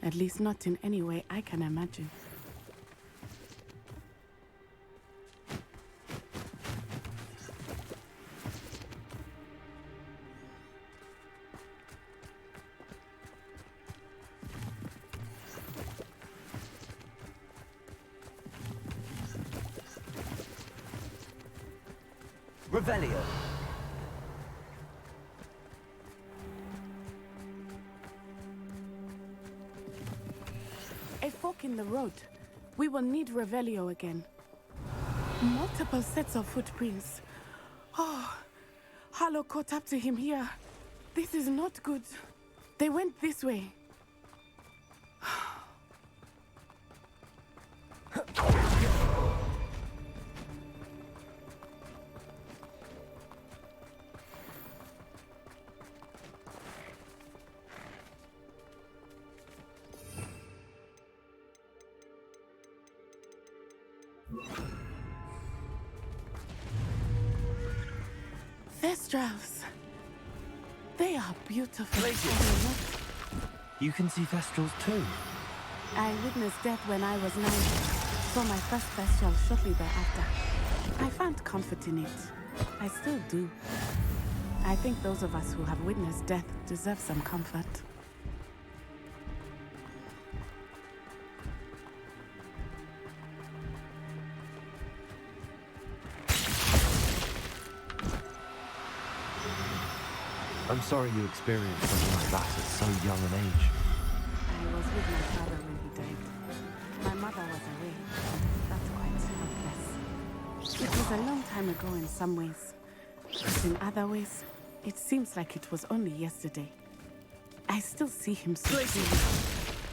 At least not in any way I can imagine. Revelio. in the road. We will need Revelio again. Multiple sets of footprints. Oh, Harlow caught up to him here. This is not good. They went this way. Thestrals. They are beautiful. You can see Thestrals too. I witnessed death when I was 9. Saw my first Thestral shortly thereafter. I found comfort in it. I still do. I think those of us who have witnessed death deserve some comfort. I'm sorry you experienced something like that at so young an age. I was with my father when he died. My mother was away. That's quite helpless. It was a long time ago in some ways. But in other ways, it seems like it was only yesterday. I still see him so clearly.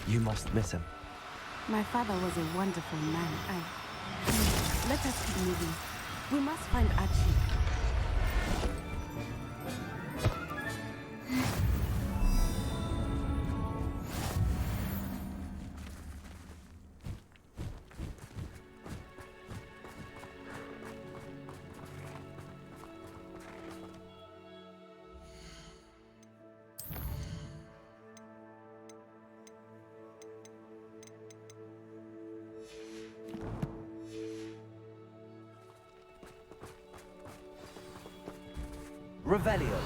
You must miss him. My father was a wonderful man. Let us keep moving. We must find Archie. Revelio.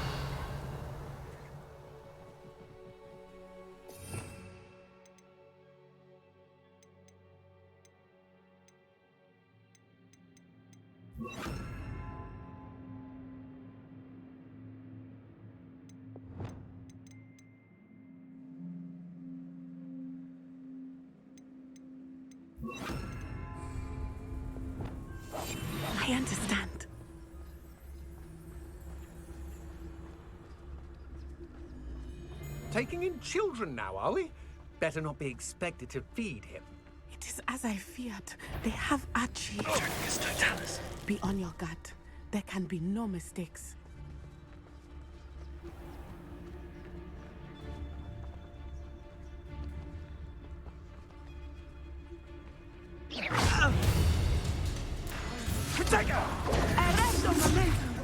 I understand. Taking in children now, are we? Better not be expected to feed him. It is as I feared. They have Archie. Totalis. Be on your guard. There can be no mistakes. Protego! Arresto momentum!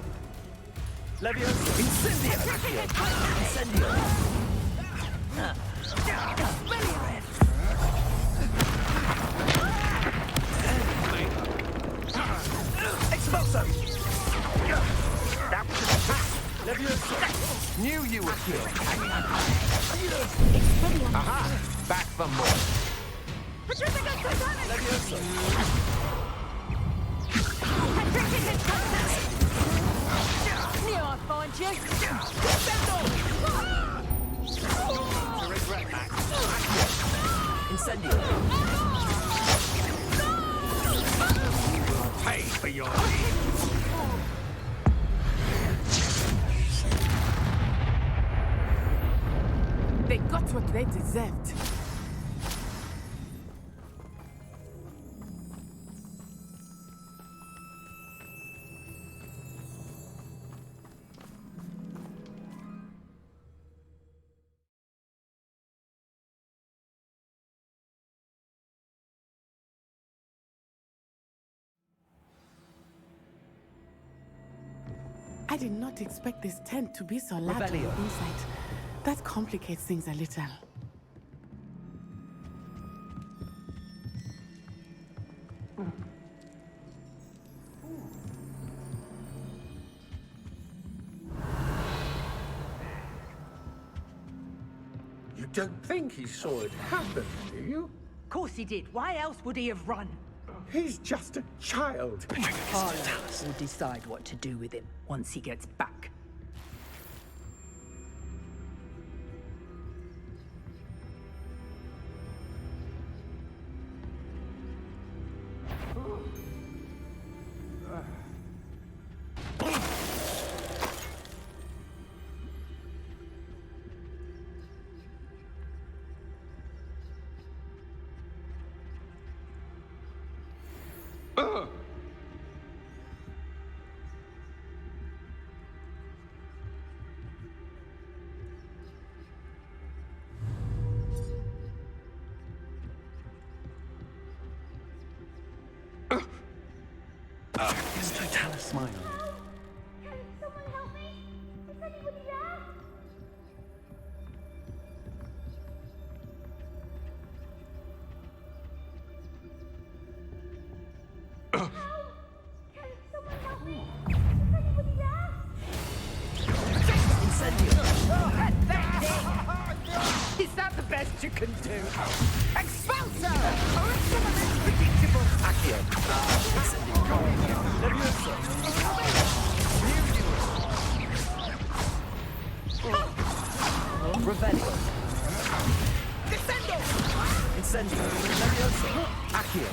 Leviosa! Incendio! Incendio! Expulso! That was an attack! Leviosa! Knew you were here. Aha! Back for more. Leviosa! Knew I'd find you. To regret that. Incendio! Pay for your deed. They got what they deserved. I did not expect this tent to be so large on the Revelio. inside. That complicates things a little. You don't think he saw it happen, do you? Of course he did. Why else would he have run? He's just a child. Harlow will decide what to do with him once he gets back. It's Totala smiling. Someone help me! Is anybody there? Is that the best you can do? Expulso! Or is some of this predictable? Accio. Levioso. Revelio. Descendo! Incendio. Levioso. Accio.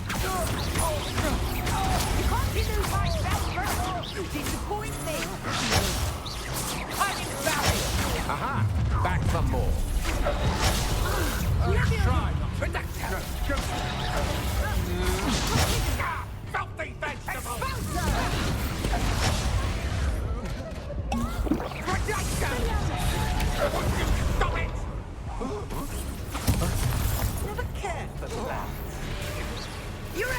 You can't lose my spell first! Disappointing! I'm in barrier! Aha! Back for more. Try not to reducto! Filthy vegetable! Reducto! Stop it! Never cared for that. You're in!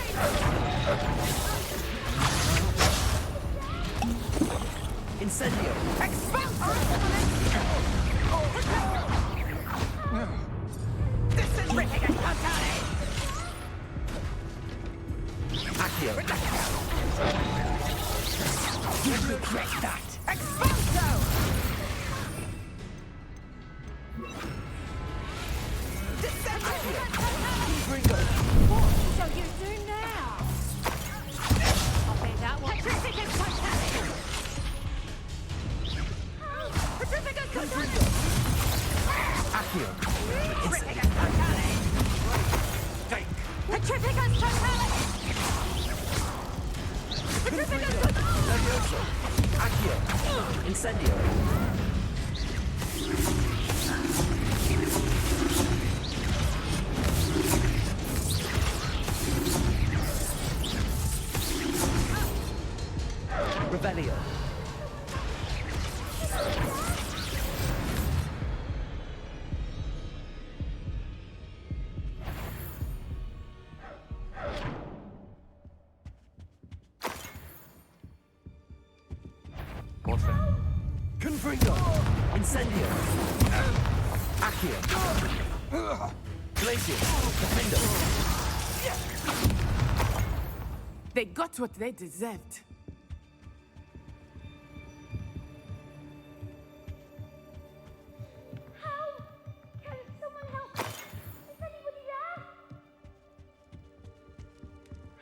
Incendio. Expulso! Disintegrating totally! Accio. You regret that! Expulso! What shall you do now? I'll bet that one. Petrificus totally! Petrificus totally! Accio. Petrificus totally! Petrificus totally! Petrificus totally! Levioso. Accio. Incendio. Revelio. What's that? Confringo. Incendio. Accio. Glacier. Defendo. They got what they deserved. Can someone help me? Is anybody there?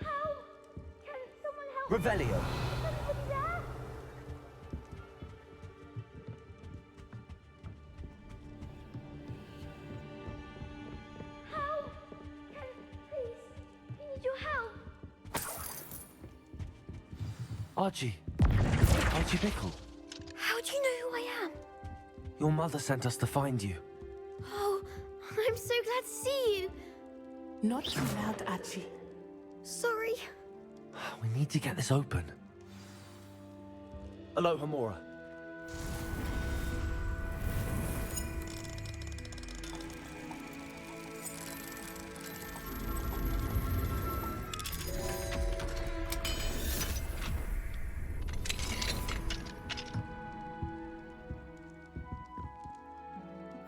How? Can someone help me? Revelio. Is anybody there? How? Please, we need your help. Archie. Archie Bickle. How do you know who I am? Your mother sent us to find you. Oh, I'm so glad to see you. Not too loud, Archie. Sorry. We need to get this open. Aloha Mora.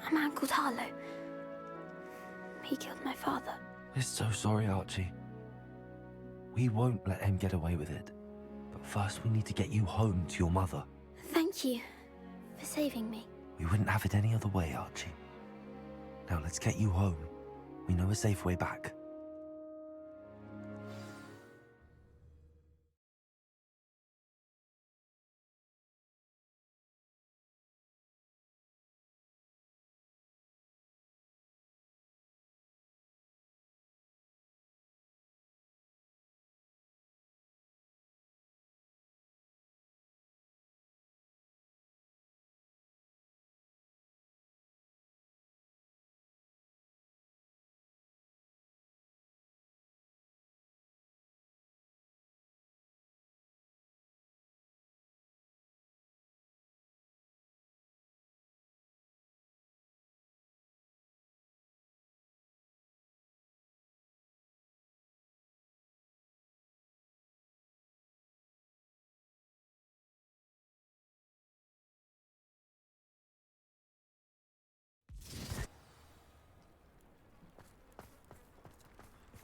A man called Harlow. He killed my father. We're so sorry, Archie. We won't let him get away with it. But first, we need to get you home to your mother. Thank you for saving me. We wouldn't have it any other way, Archie. Now let's get you home. We know a safe way back.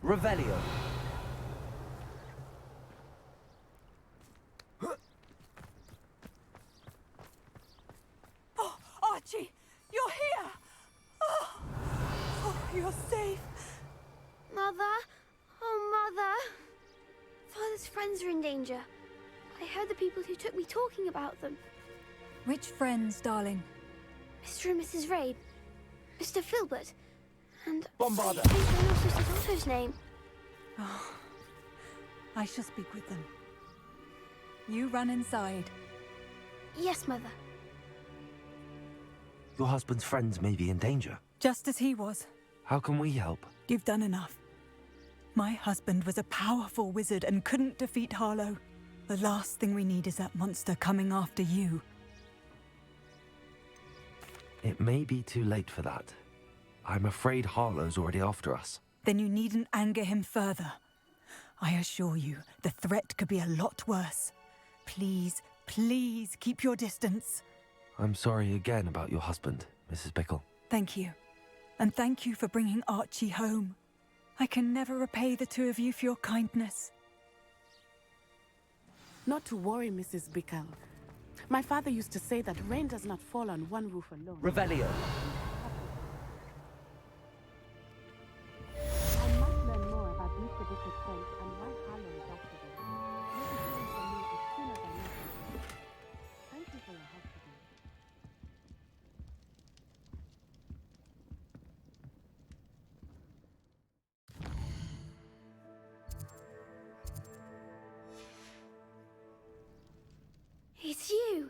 Revelio. Oh, Archie, you're here! Oh, you're safe. Mother? Oh, Mother! Father's friends are in danger. I heard the people who took me talking about them. Which friends, darling? Mr. and Mrs. Rabe, Mr. Filbert, and... Bombarder! I think I also said Otto's name. Oh, I shall speak with them. You run inside. Yes, Mother. Your husband's friends may be in danger. Just as he was. How can we help? You've done enough. My husband was a powerful wizard and couldn't defeat Harlow. The last thing we need is that monster coming after you. It may be too late for that. I'm afraid Harlow's already after us. Then you needn't anger him further. I assure you, the threat could be a lot worse. Please, please keep your distance. I'm sorry again about your husband, Mrs. Bickle. Thank you. And thank you for bringing Archie home. I can never repay the two of you for your kindness. Not to worry, Mrs. Bickle. My father used to say that rain does not fall on one roof alone. Revelio. I must learn more about Mr. Bickle's friends and why Harlow is after them. You'll be hearing from me as soon as I know something. Thank you for your help today. It's you.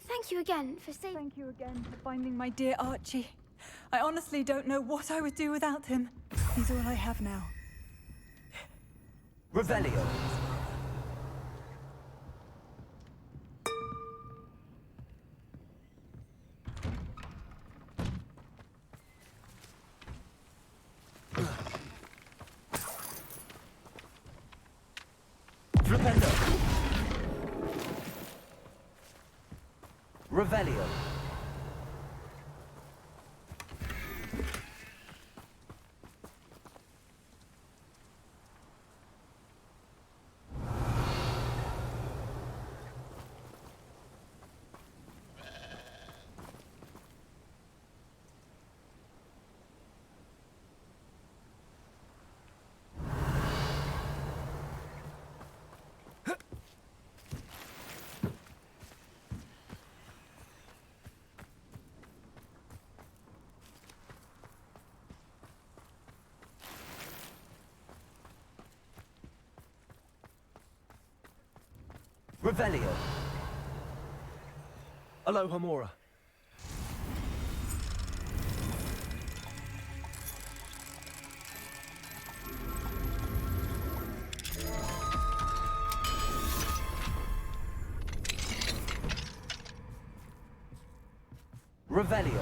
Thank you again for saving... Thank you again for finding my dear Archie. I honestly don't know what I would do without him. He's all I have now. Revelio. Flipendo. Revelio. Revelio. Aloha Mora. Revelio.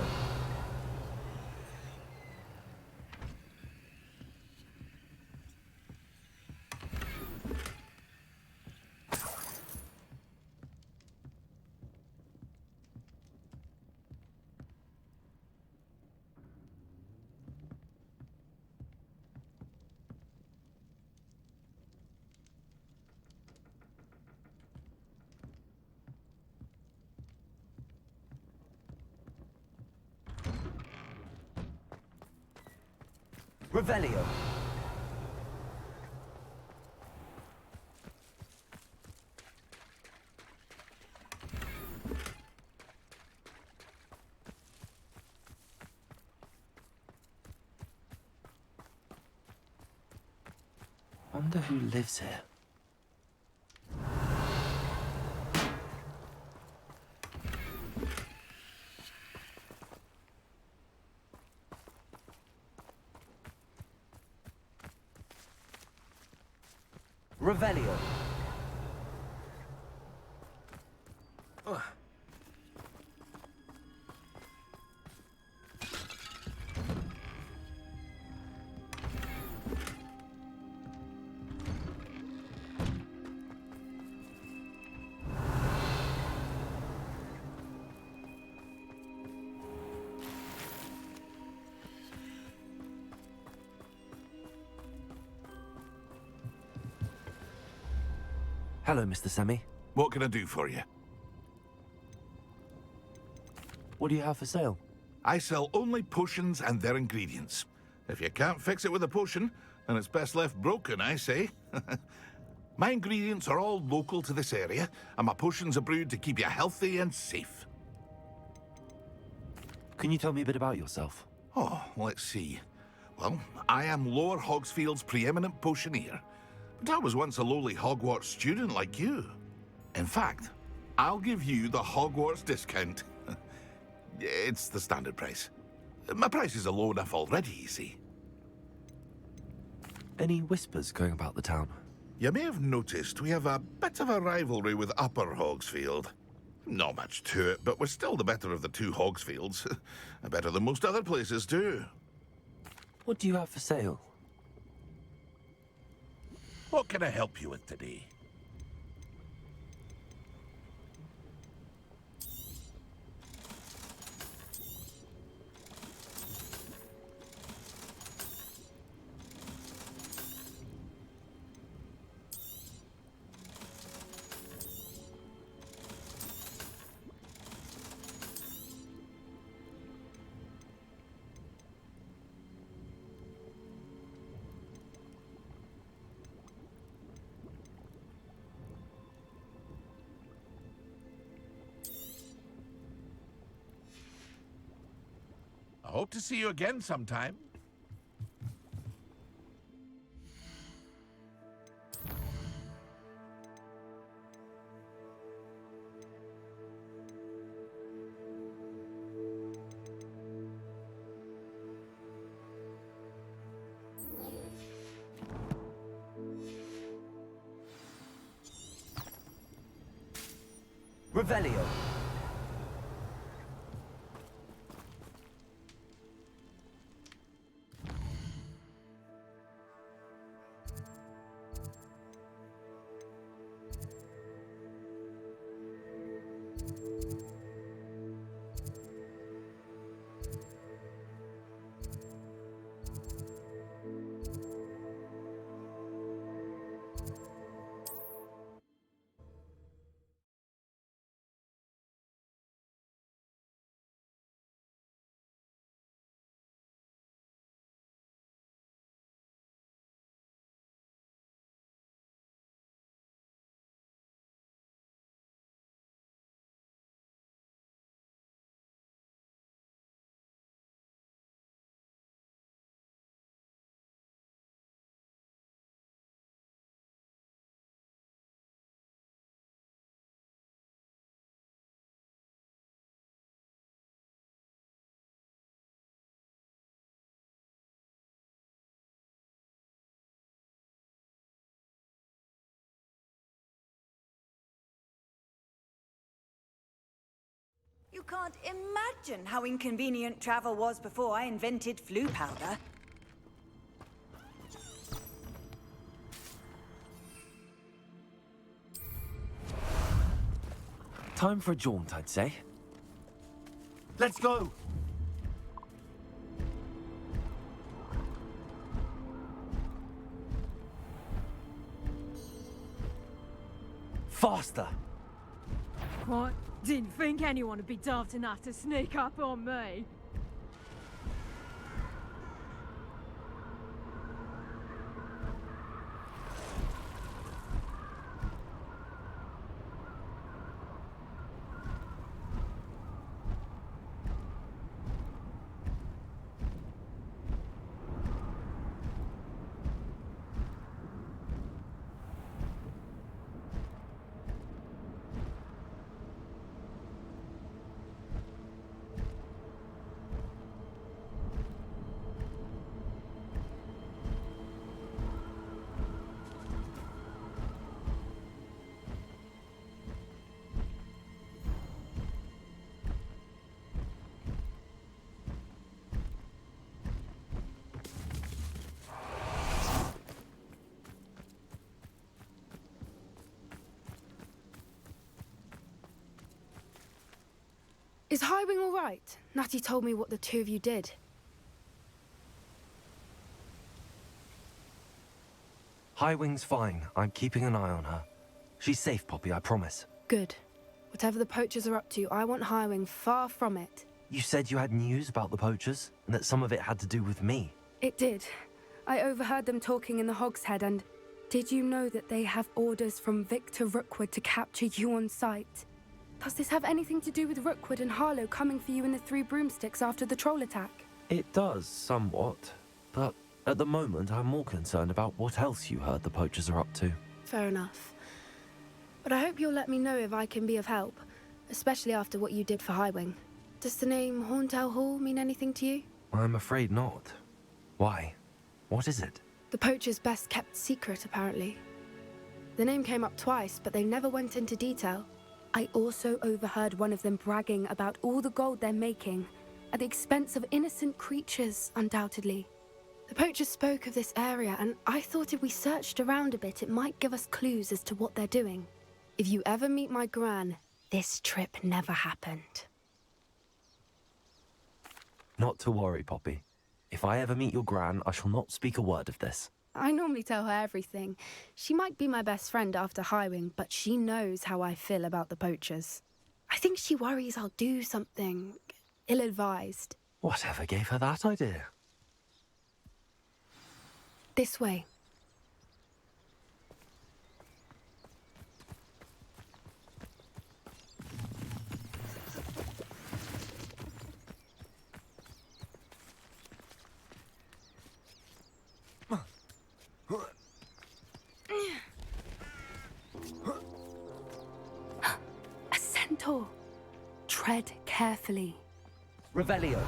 Revelio. Wonder who lives here. Revelio. Hello, Mr. Semi. What can I do for you? What do you have for sale? I sell only potions and their ingredients. If you can't fix it with a potion, then it's best left broken, I say. My ingredients are all local to this area, and my potions are brewed to keep you healthy and safe. Can you tell me a bit about yourself? Oh, let's see. Well, I am Lower Hogsfield's preeminent potioneer, but I was once a lowly Hogwarts student like you. In fact, I'll give you the Hogwarts discount. It's the standard price. My prices are low enough already, you see. Any whispers going about the town? You may have noticed we have a bit of a rivalry with Upper Hogsfield. Not much to it, but we're still the better of the two Hogsfields. Better than most other places, too. What do you have for sale? What can I help you with today? I hope to see you again sometime. Revelio. You can't imagine how inconvenient travel was before I invented flu powder. Time for a jaunt, I'd say. Let's go! Faster! What? Didn't think anyone would be daft enough to sneak up on me. Is Highwing all right? Natty told me what the two of you did. Highwing's fine. I'm keeping an eye on her. She's safe, Poppy, I promise. Good. Whatever the poachers are up to, I want Highwing far from it. You said you had news about the poachers, and that some of it had to do with me. It did. I overheard them talking in the Hogshead, and did you know that they have orders from Victor Rookwood to capture you on sight? Does this have anything to do with Rookwood and Harlow coming for you in the Three Broomsticks after the troll attack? It does, somewhat. But at the moment, I'm more concerned about what else you heard the poachers are up to. Fair enough. But I hope you'll let me know if I can be of help, especially after what you did for Highwing. Does the name Horntail Hall mean anything to you? I'm afraid not. Why? What is it? The poacher's best kept secret, apparently. The name came up twice, but they never went into detail. I also overheard one of them bragging about all the gold they're making, at the expense of innocent creatures, undoubtedly. The poachers spoke of this area, and I thought if we searched around a bit, it might give us clues as to what they're doing. If you ever meet my gran, this trip never happened. Not to worry, Poppy. If I ever meet your gran, I shall not speak a word of this. I normally tell her everything. She might be my best friend after Highwing, but she knows how I feel about the poachers. I think she worries I'll do something ill-advised. Whatever gave her that idea? This way. A centaur. Tread carefully. Revelio.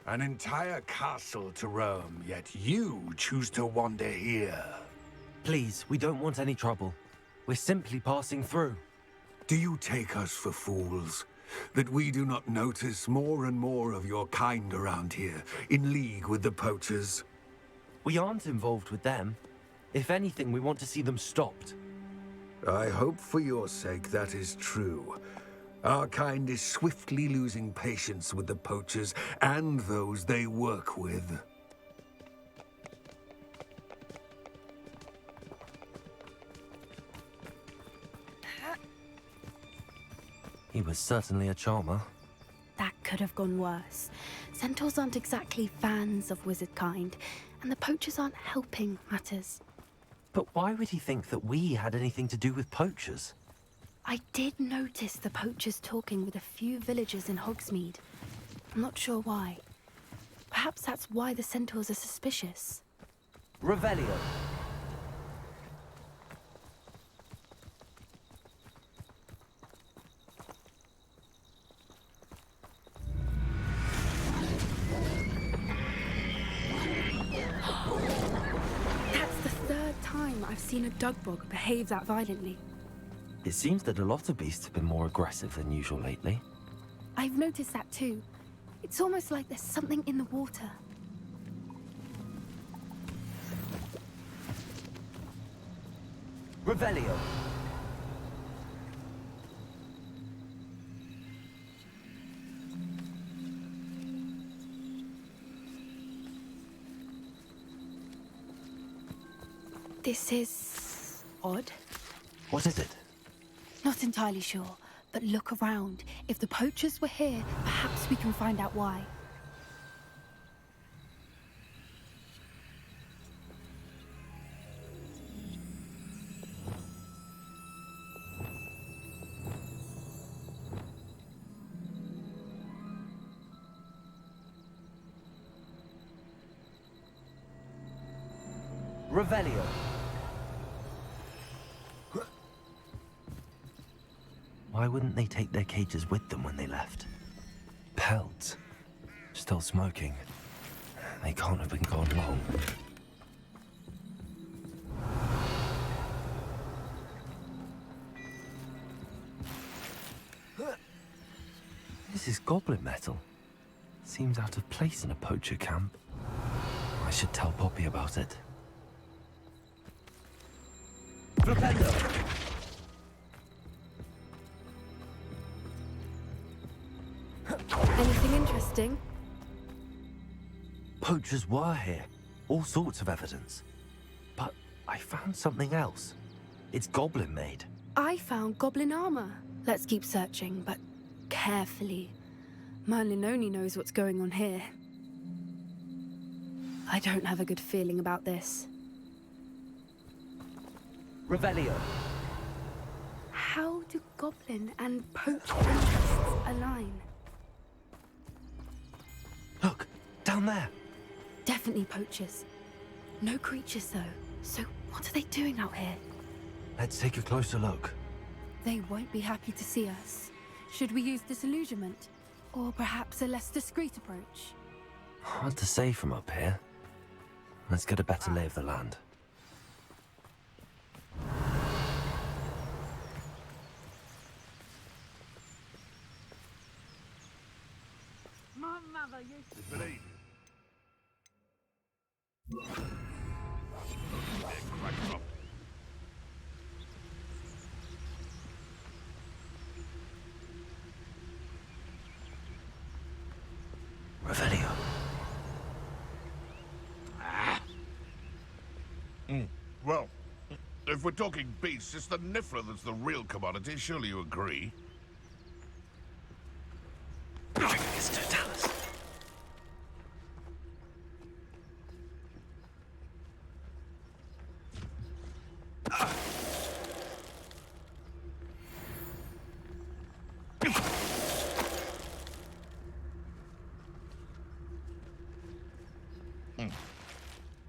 An entire castle to roam, yet you choose to wander here. Please, we don't want any trouble. We're simply passing through. Do you take us for fools? That we do not notice more and more of your kind around here, in league with the poachers? We aren't involved with them. If anything, we want to see them stopped. I hope for your sake that is true. Our kind is swiftly losing patience with the poachers and those they work with. He was certainly a charmer. That could have gone worse. Centaurs aren't exactly fans of wizard kind, and the poachers aren't helping matters. But why would he think that we had anything to do with poachers? I did notice the poachers talking with a few villagers in Hogsmeade. I'm not sure why. Perhaps that's why the centaurs are suspicious. Revelio. That's the third time I've seen a dugbog behave that violently. It seems that a lot of beasts have been more aggressive than usual lately. I've noticed that too. It's almost like there's something in the water. Revelio. This is odd. What is it? Not entirely sure, but look around. If the poachers were here, perhaps we can find out why. Revelio. Why wouldn't they take their cages with them when they left? Pelts. Still smoking. They can't have been gone long. This is goblin metal. Seems out of place in a poacher camp. I should tell Poppy about it. Flipendo. Anything interesting? poachers were here. All sorts of evidence. But I found something else. It's goblin made. I found goblin armor. Let's keep searching, but carefully. Merlin only knows what's going on here. I don't have a good feeling about this. Revelio. How do goblin and poach interests align? Look, down there. Definitely poachers. No creatures, though. So what are they doing out here? Let's take a closer look. They won't be happy to see us. Should we use disillusionment? Or perhaps a less discreet approach? Hard to say from up here. Let's get a better lay of the land. My mother used to believe Revelio. Well, if we're talking beasts, it's the Niffler that's the real commodity. Surely you agree? It's Totalis.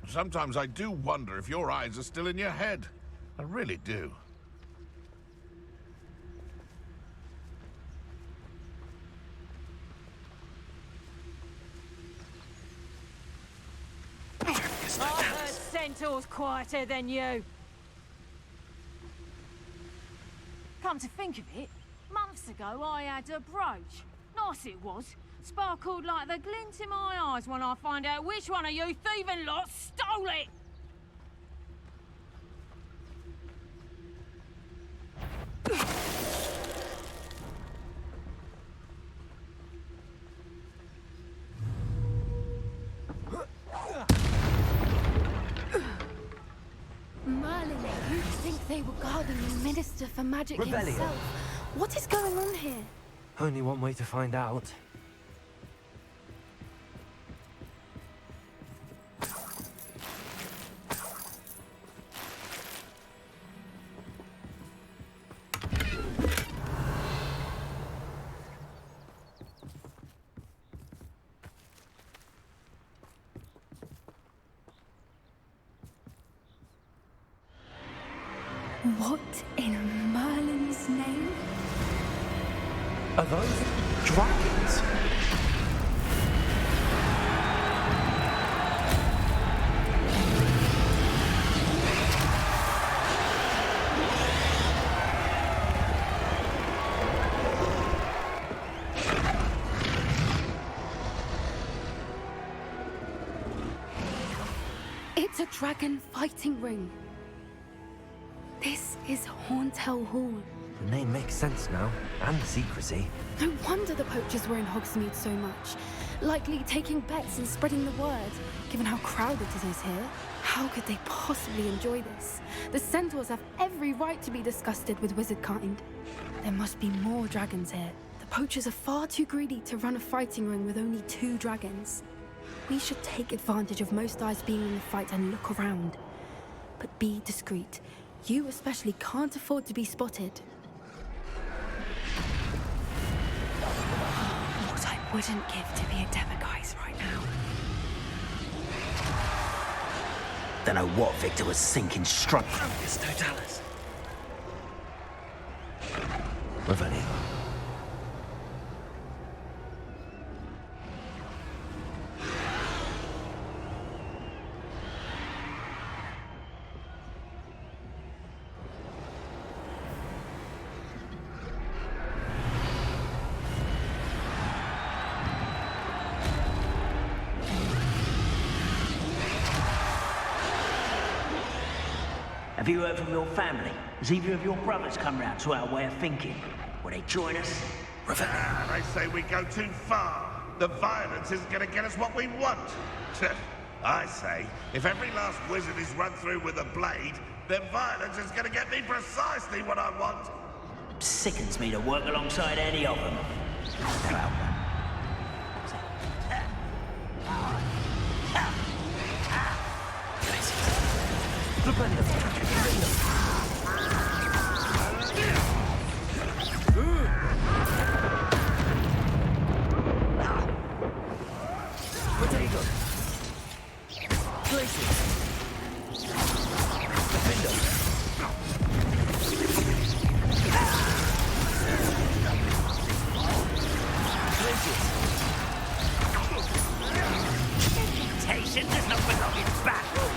Sometimes I do wonder if your eyes are still in your head. I really do. I heard Centaur's quieter than you. Come to think of it, months ago I had a brooch. Nice it was. Sparkled like the glint in my eyes when I find out which one of you thieving lot stole it! Merlin, you'd think they were guarding the Minister for Magic Revelio. himself. What is going on here? Only one way to find out. What in Merlin's name? Are those dragons? It's a dragon fighting ring. This is Hauntel Hall. The name makes sense now, and the secrecy. No wonder the poachers were in Hogsmeade so much. Likely taking bets and spreading the word, given how crowded it is here. How could they possibly enjoy this? The centaurs have every right to be disgusted with wizard kind. There must be more dragons here. The poachers are far too greedy to run a fighting ring with only 2 dragons. We should take advantage of most eyes being in the fight and look around. But be discreet. You especially can't afford to be spotted. What I wouldn't give to be a Demiguise right now. Don't know what Victor was sinking straight. It's Totalis. Revelio. Have you heard from your family? Has either of your brothers come round to our way of thinking? Will they join us? They say we go too far. The violence isn't going to get us what we want. I say, if every last wizard is run through with a blade, then violence is going to get me precisely what I want. Sickens me to work alongside any of them. Temptation does not belong in battle.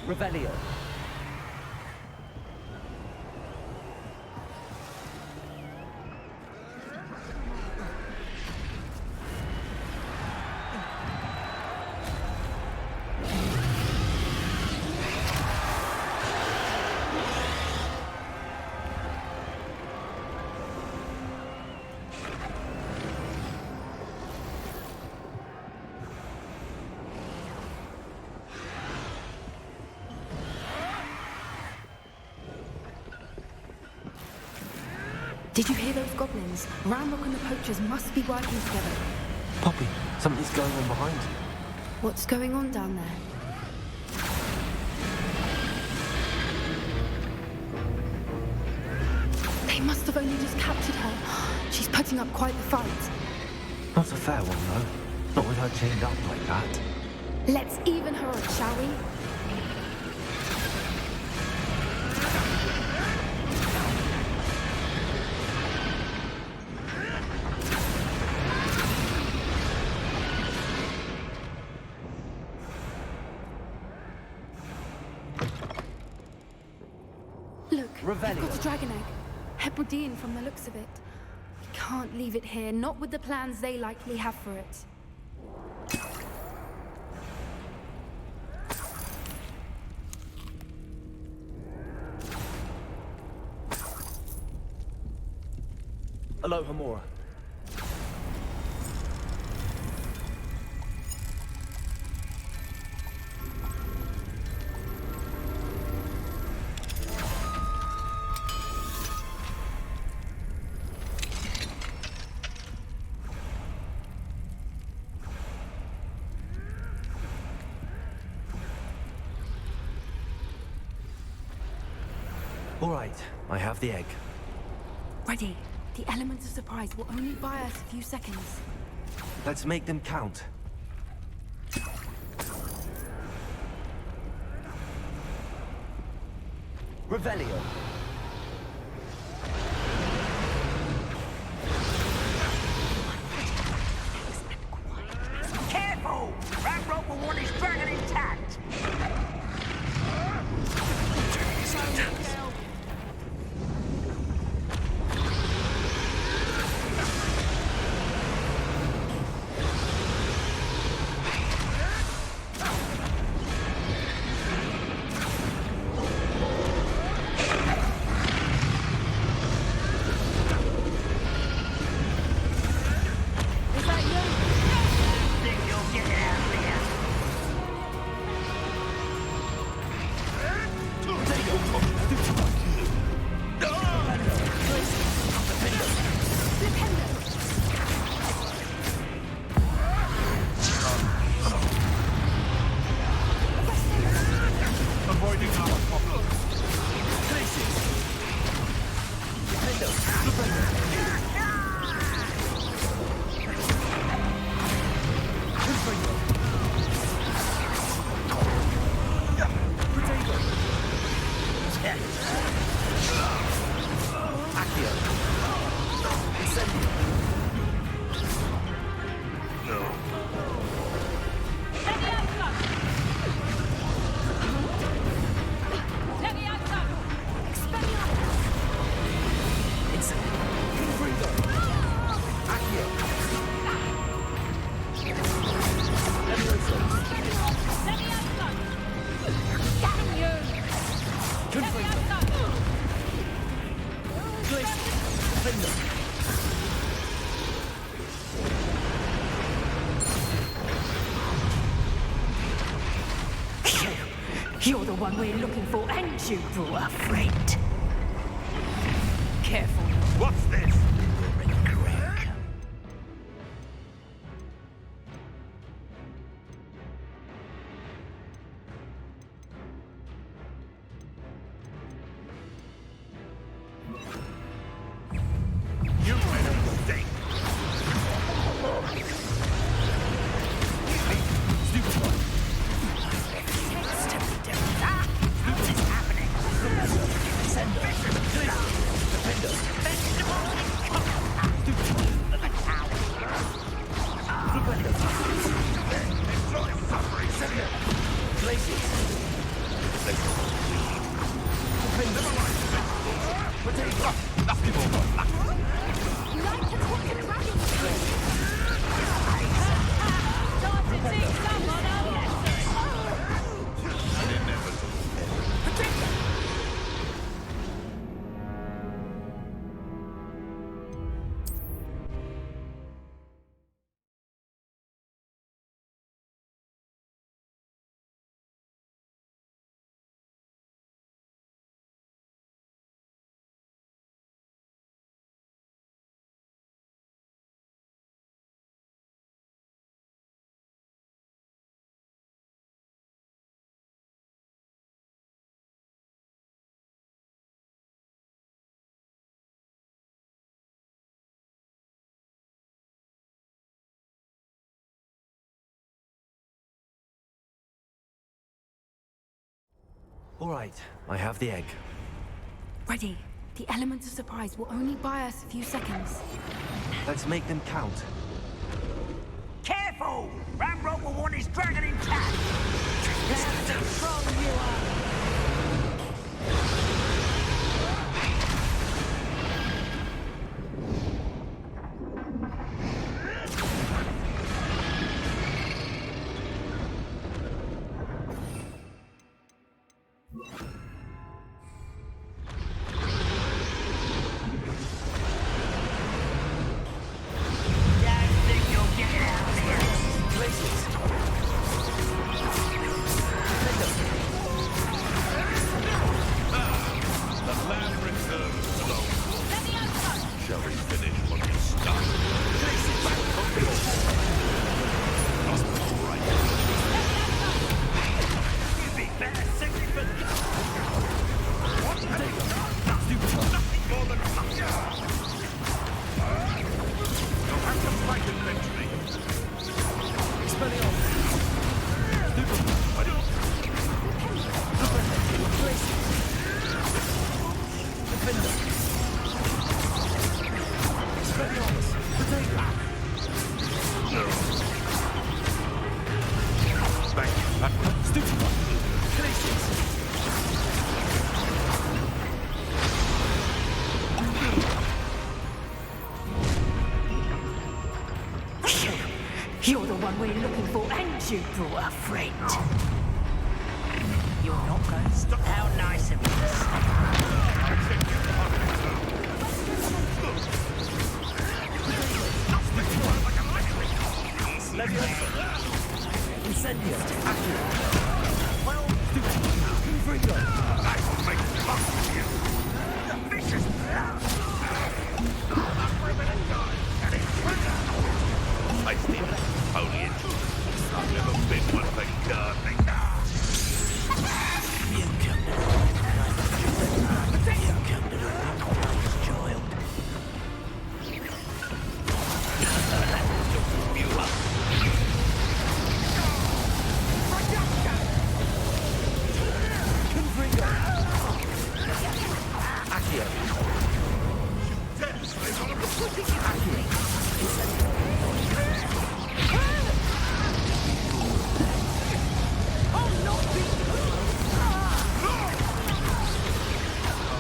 Revelio. Did you hear those goblins? Ramrock and the poachers must be working together. Poppy, something's going on behind you. What's going on down there? They must have only just captured her. She's putting up quite the fight. Not a fair one, though. Not with her chained up like that. Let's even her up, shall we? Look, they've got a dragon egg. Hebridean from the looks of it. We can't leave it here, not with the plans they likely have for it. Alohomora. All right, I have the egg. Ready. The elements of surprise will only buy us a few seconds. Let's make them count. Revelio. Careful! Ramrock will want his dragon intact! You're the one we're looking for, and you brought a friend. Careful. What's this? You made a mistake. Stupid one. What is happening? Sender. Defender. Enjoy suffering. Sender. Places. Defender. Potato. Nothing more. All right, I have the egg. Ready. The element of surprise will only buy us a few seconds. Let's make them count. Careful! Ramrock will want his dragon intact. That's how strong you are. You're the one we're looking for, and you brought a friend. You're not going to stop. How nice of you to say. Incendio. Well, Confringo. I will make love to you. The vicious blood. I steal foliage. I've never been one for gardening. You come to child. You up. Confringo. Accio.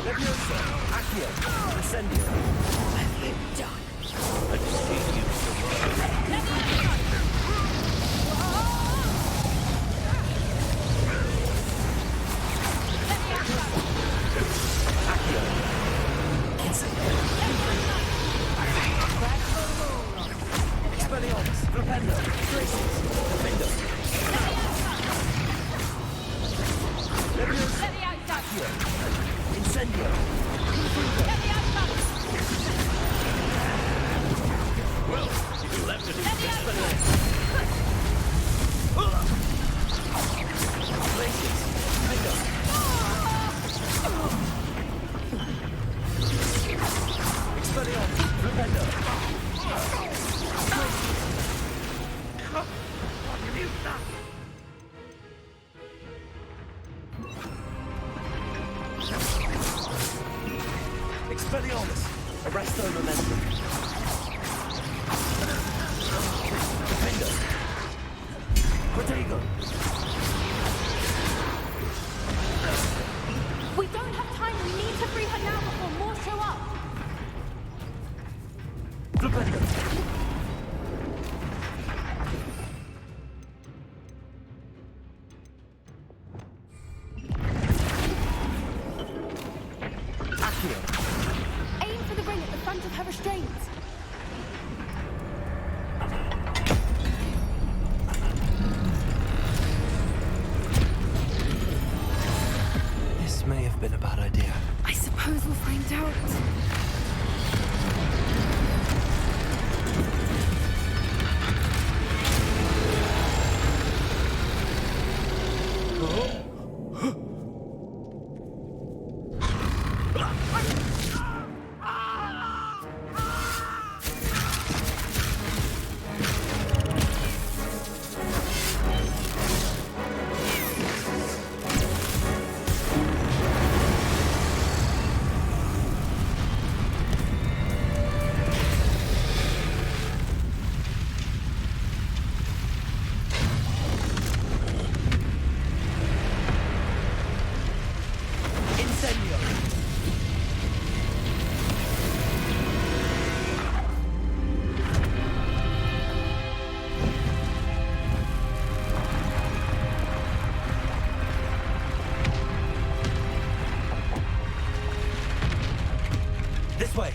Leviosa, Accio, Incendio. What have you done? I just need you to Accio. Incendio. Expelliarmus, Flipendo, Traces, Defender. Accio! Incendio! Well, you left it Expelliarmus! Arresto momentum! Defender! Protego! We don't have time. We need to free her now before more show up. Flipendo! Aim for the ring at the front of her restraints. This may have been a bad idea. I suppose we'll find out. This way!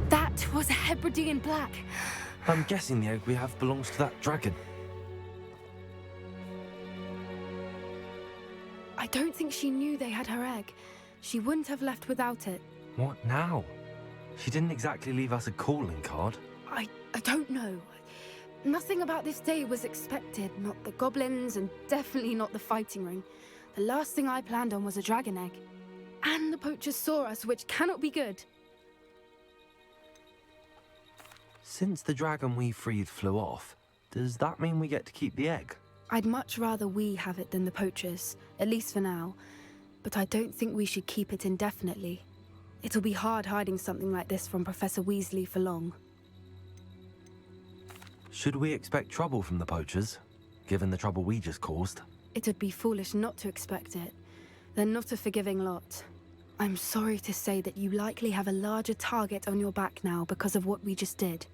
That was a Hebridean black. I'm guessing the egg we have belongs to that dragon. I don't think she knew they had her egg. She wouldn't have left without it. What now? She didn't exactly leave us a calling card. I don't know. Nothing about this day was expected. Not the goblins, and definitely not the fighting ring. The last thing I planned on was a dragon egg. And the poachers saw us, which cannot be good. Since the dragon we freed flew off, does that mean we get to keep the egg? I'd much rather we have it than the poachers, at least for now. But I don't think we should keep it indefinitely. It'll be hard hiding something like this from Professor Weasley for long. Should we expect trouble from the poachers, given the trouble we just caused? It'd be foolish not to expect it. They're not a forgiving lot. I'm sorry to say that you likely have a larger target on your back now because of what we just did.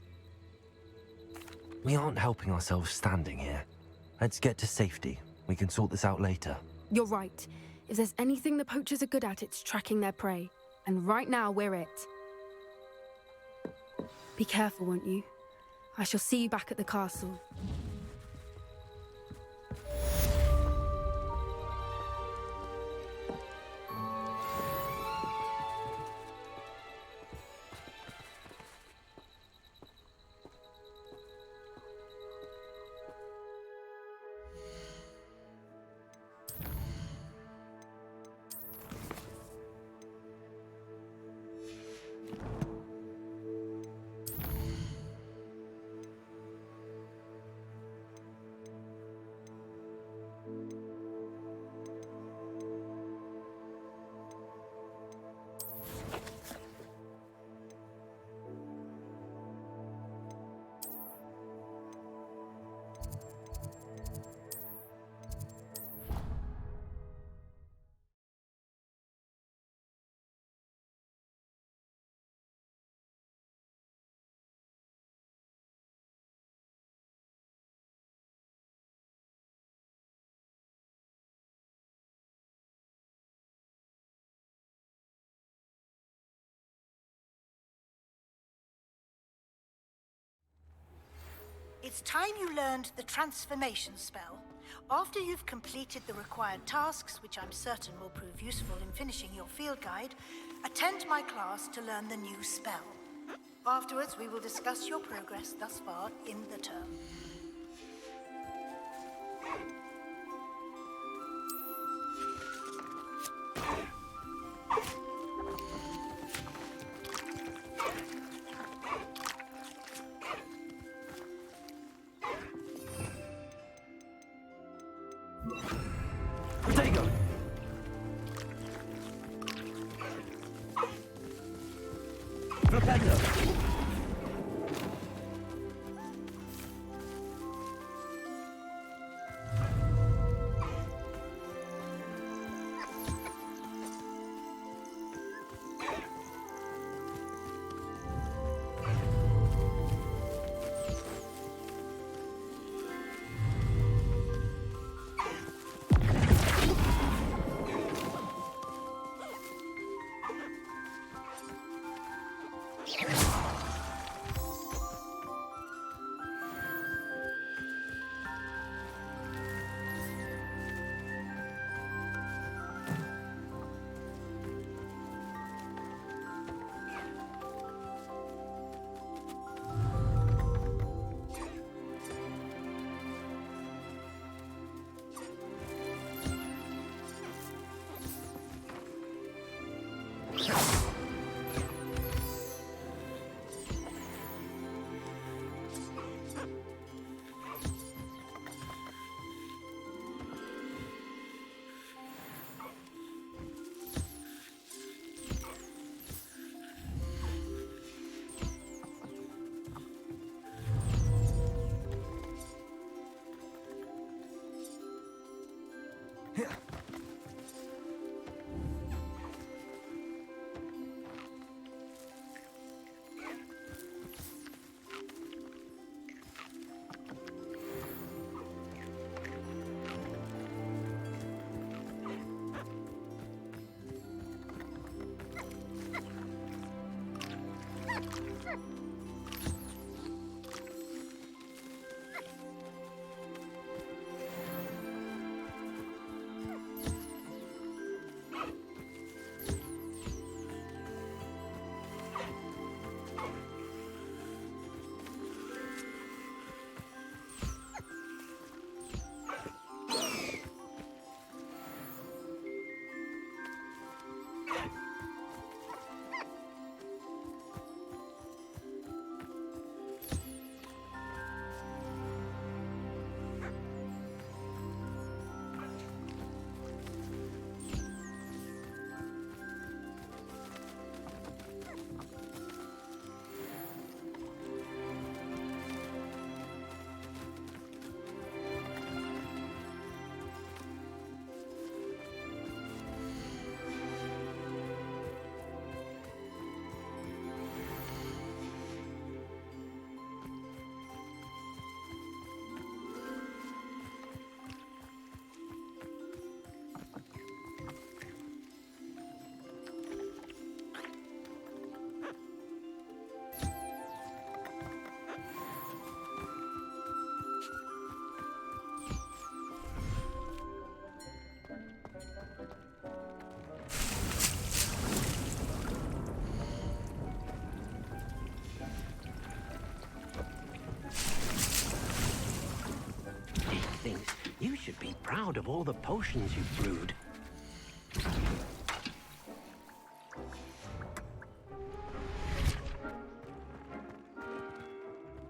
We aren't helping ourselves standing here. Let's get to safety. We can sort this out later. You're right. If there's anything the poachers are good at, it's tracking their prey. And right now, we're it. Be careful, won't you? I shall see you back at the castle. It's time you learned the transformation spell. After you've completed the required tasks, which I'm certain will prove useful in finishing your field guide, attend my class to learn the new spell. Afterwards, we will discuss your progress thus far in the term. Protego! Flipendo! You should be proud of all the potions you've brewed.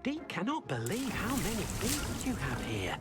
Dee cannot believe how many things you have here.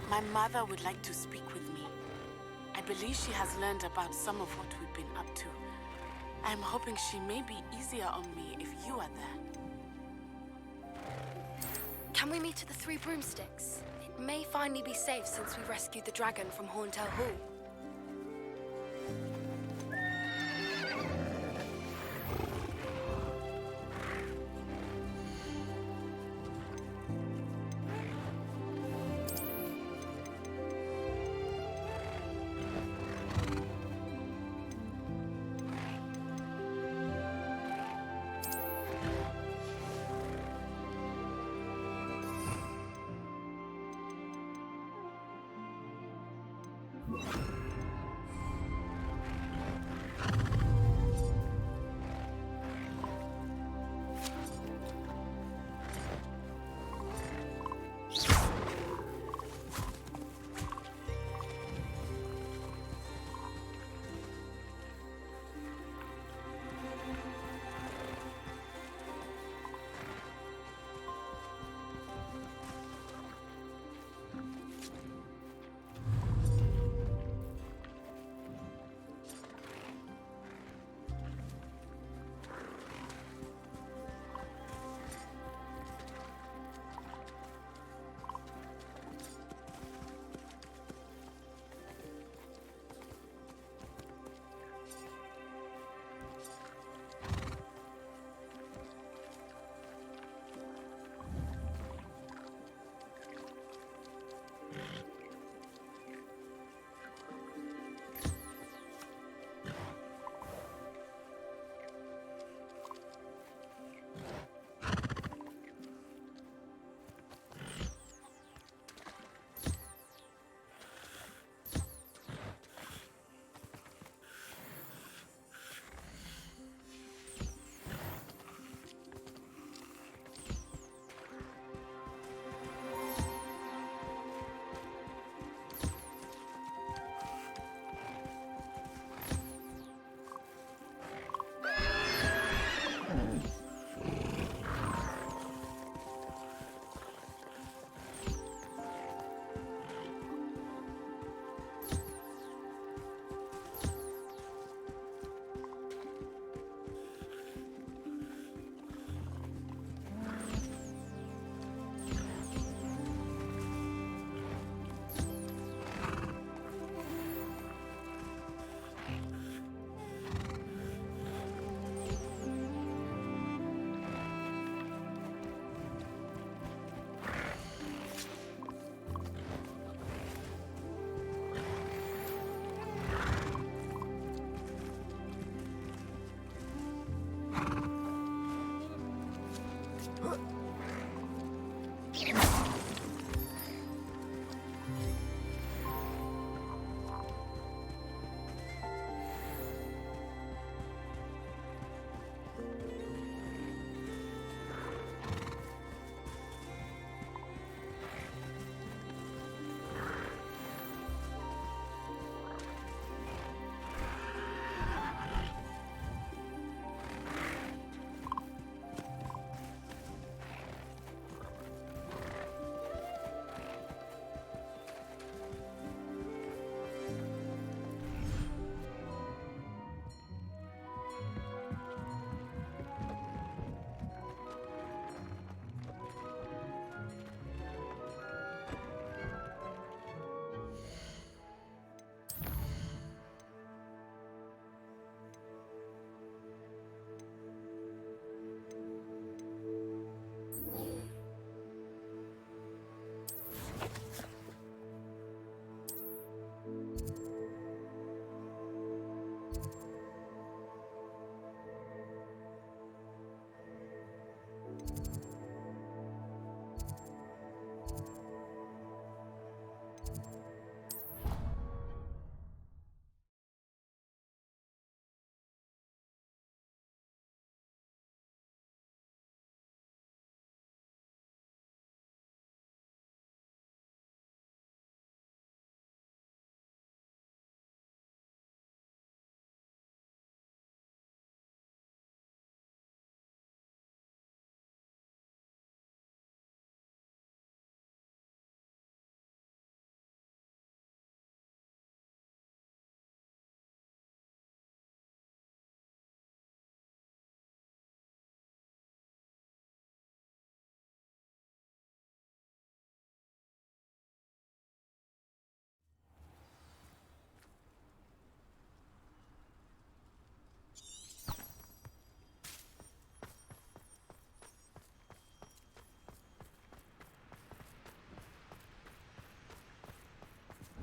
My mother would like to speak with me. I believe she has learned about some of what we've been up to. I'm hoping she may be easier on me if you are there. Can we meet at the Three Broomsticks? It may finally be safe since we rescued the dragon from Horntail Hall. you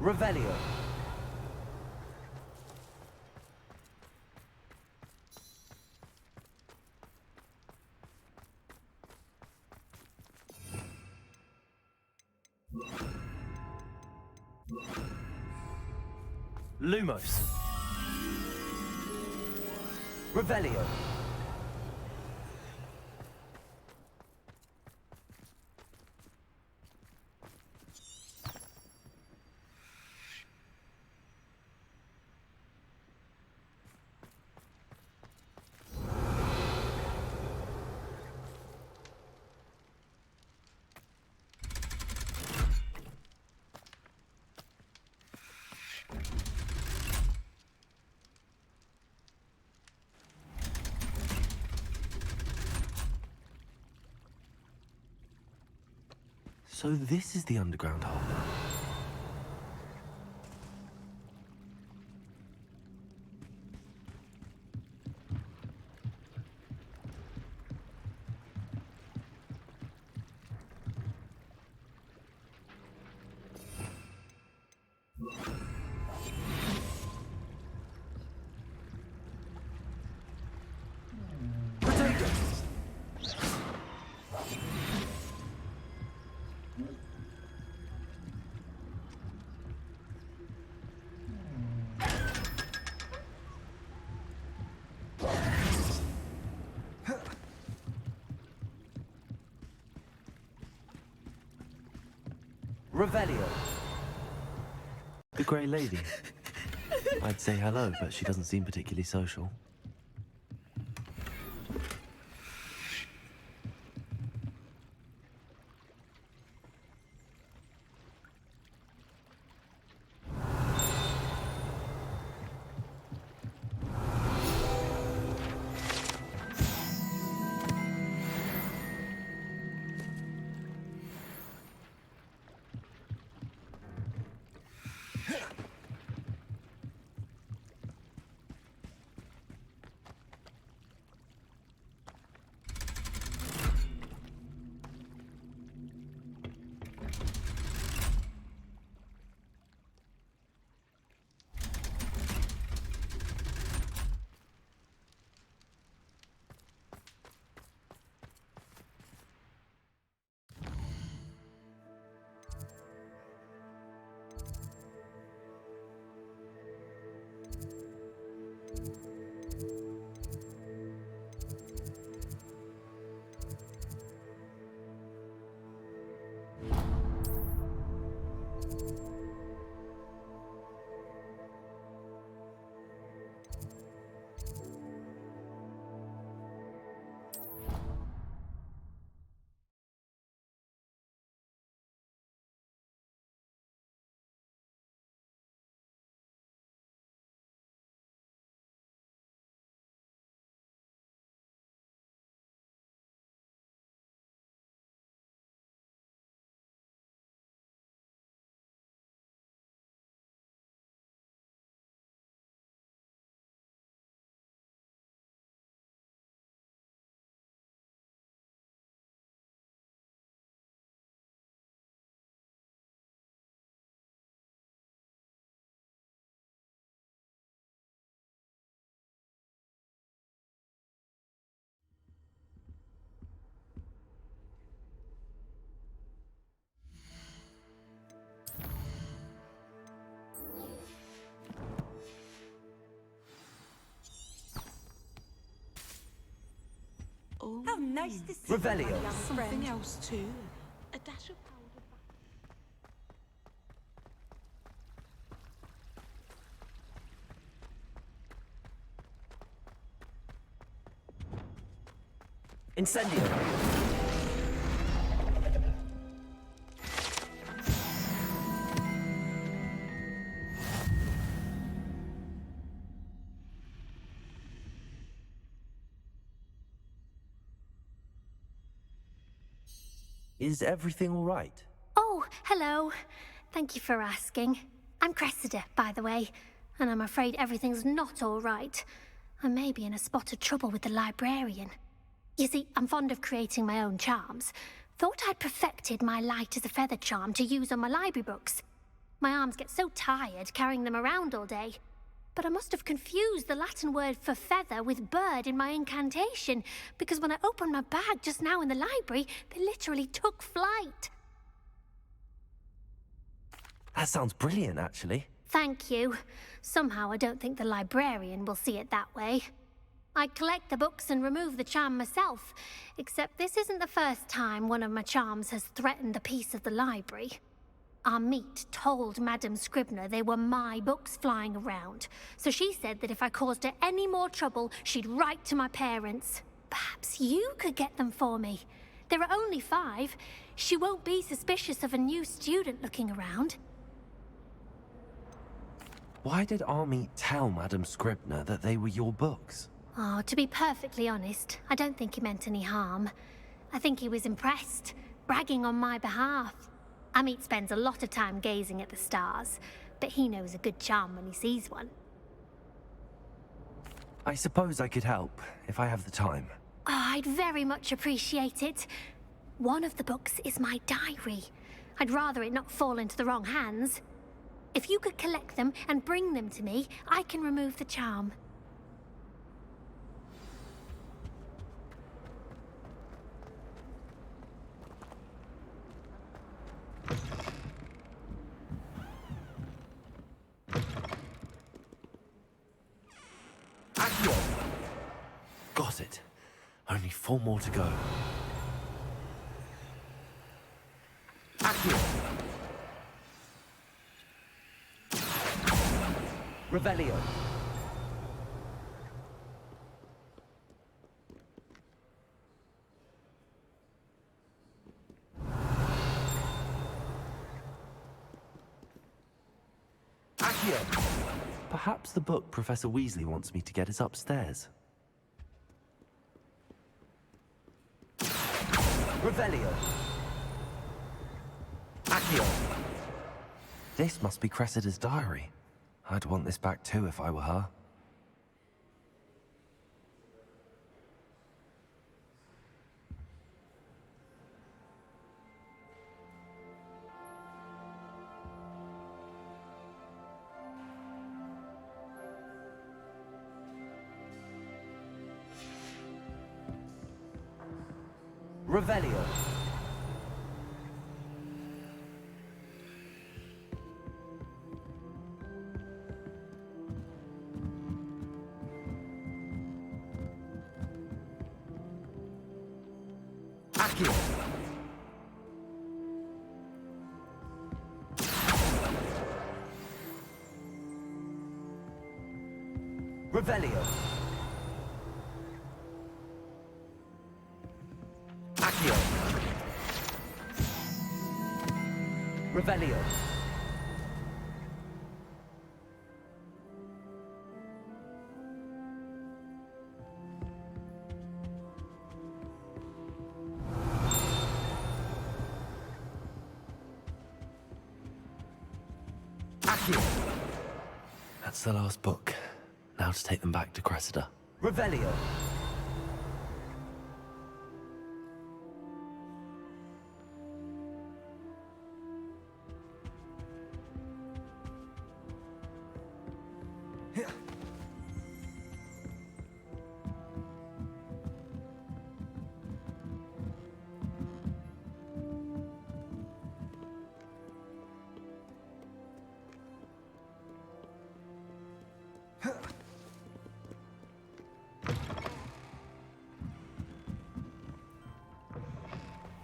Revelio. Lumos. Revelio. So this is the underground hole now. Revelio. The Grey Lady. I'd say hello, but she doesn't seem particularly social. Oh, how nice to see Revelio. you, my young Something friend. else too. A dash of powder. Incendio. Is everything all right? Oh, hello. Thank you for asking. I'm Cressida, by the way, and I'm afraid everything's not all right. I may be in a spot of trouble with the librarian. You see, I'm fond of creating my own charms. Thought I'd perfected my light as a feather charm to use on my library books. My arms get so tired carrying them around all day. But I must have confused the Latin word for feather with bird in my incantation, because when I opened my bag just now in the library, they literally took flight. That sounds brilliant, actually. Thank you. Somehow I don't think the librarian will see it that way. I collect the books and remove the charm myself, except this isn't the first time one of my charms has threatened a piece of the library. Our meet told Madame Scribner they were my books flying around, so she said that if I caused her any more trouble, she'd write to my parents. Perhaps you could get them for me. There are only 5. She won't be suspicious of a new student looking around. Why did Army tell Madame Scribner that they were your books? Oh, to be perfectly honest, I don't think he meant any harm. I think he was impressed, bragging on my behalf. Amit spends a lot of time gazing at the stars, but he knows a good charm when he sees one. I suppose I could help, if I have the time. Oh, I'd very much appreciate it. One of the books is my diary. I'd rather it not fall into the wrong hands. If you could collect them and bring them to me, I can remove the charm. Got it. Only 4 more to go. Revelio. Perhaps the book Professor Weasley wants me to get is upstairs. Revelio. Accio. This must be Cressida's diary. I'd want this back too if I were her. Revelio. Accio. Revelio. Accio. Revelio. Accio. That's the last book. Now to take them back to Cressida. Revelio.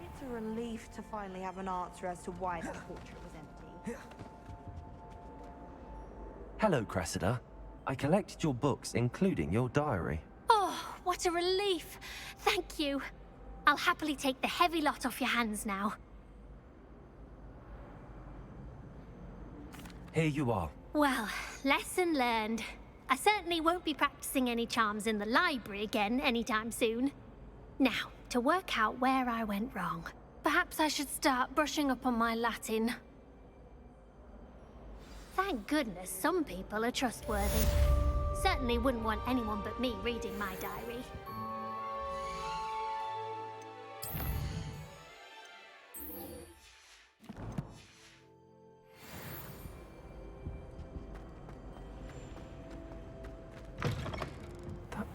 It's a relief to finally have an answer as to why that portrait was empty. Hello, Cressida. I collected your books, including your diary. Oh, what a relief. Thank you. I'll happily take the heavy lot off your hands now. Here you are. Well, lesson learned. I certainly won't be practicing any charms in the library again anytime soon. Now, to work out where I went wrong. Perhaps I should start brushing up on my Latin. Thank goodness some people are trustworthy. Certainly wouldn't want anyone but me reading my diary.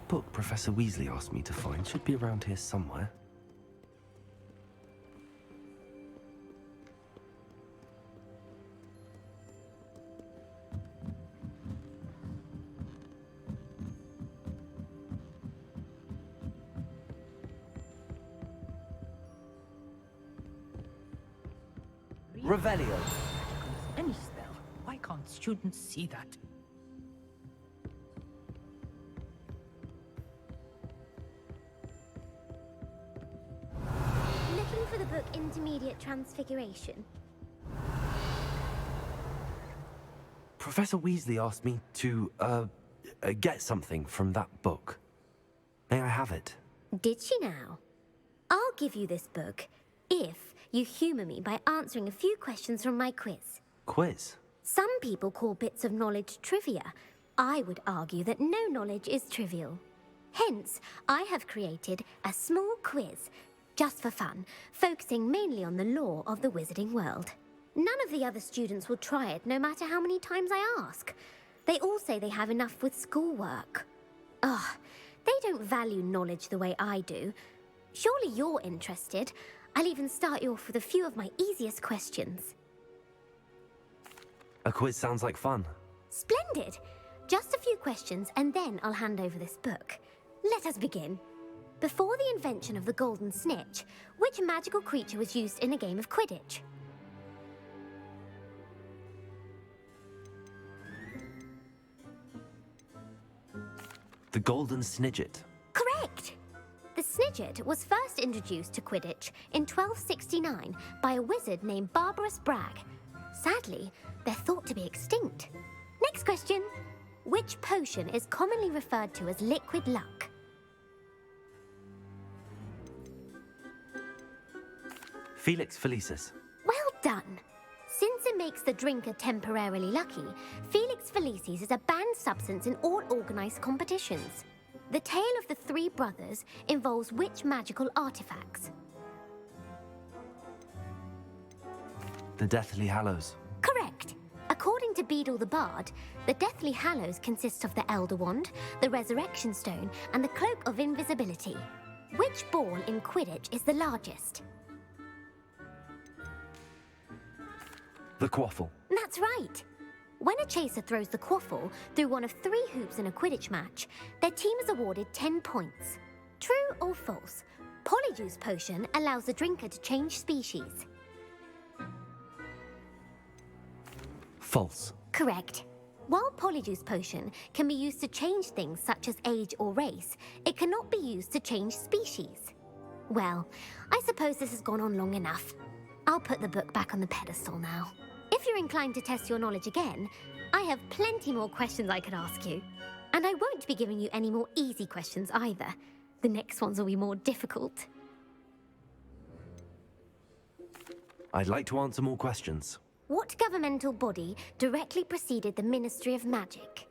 book Professor Weasley asked me to find should be around here somewhere. Revelio. Any spell. Why can't students see that? Looking for the book Intermediate Transfiguration. Professor Weasley asked me to, get something from that book. May I have it? Did she now? I'll give you this book if you humour me by answering a few questions from my quiz. Quiz? Some people call bits of knowledge trivia. I would argue that no knowledge is trivial. Hence, I have created a small quiz, just for fun, focusing mainly on the lore of the wizarding world. None of the other students will try it, no matter how many times I ask. They all say they have enough with schoolwork. Ugh, they don't value knowledge the way I do. Surely you're interested. I'll even start you off with a few of my easiest questions. A quiz sounds like fun. Splendid! Just a few questions and then I'll hand over this book. Let us begin. Before the invention of the golden snitch, which magical creature was used in a game of Quidditch? The golden snidget. Correct! The snidget was first introduced to Quidditch in 1269 by a wizard named Barbarous Bragg. Sadly, they're thought to be extinct. Next question. Which potion is commonly referred to as liquid luck? Felix Felicis. Well done! Since it makes the drinker temporarily lucky, Felix Felicis is a banned substance in all organised competitions. The tale of the three brothers involves which magical artifacts? The Deathly Hallows. Correct. According to Beedle the Bard, the Deathly Hallows consists of the Elder Wand, the Resurrection Stone, and the Cloak of Invisibility. Which ball in Quidditch is the largest? The Quaffle. That's right. When a chaser throws the quaffle through one of 3 hoops in a Quidditch match, their team is awarded 10 points. True or false? Polyjuice Potion allows the drinker to change species. False. Correct. While Polyjuice Potion can be used to change things such as age or race, it cannot be used to change species. Well, I suppose this has gone on long enough. I'll put the book back on the pedestal now. If you're inclined to test your knowledge again, I have plenty more questions I could ask you. And I won't be giving you any more easy questions either. The next ones will be more difficult. I'd like to answer more questions. What governmental body directly preceded the Ministry of Magic?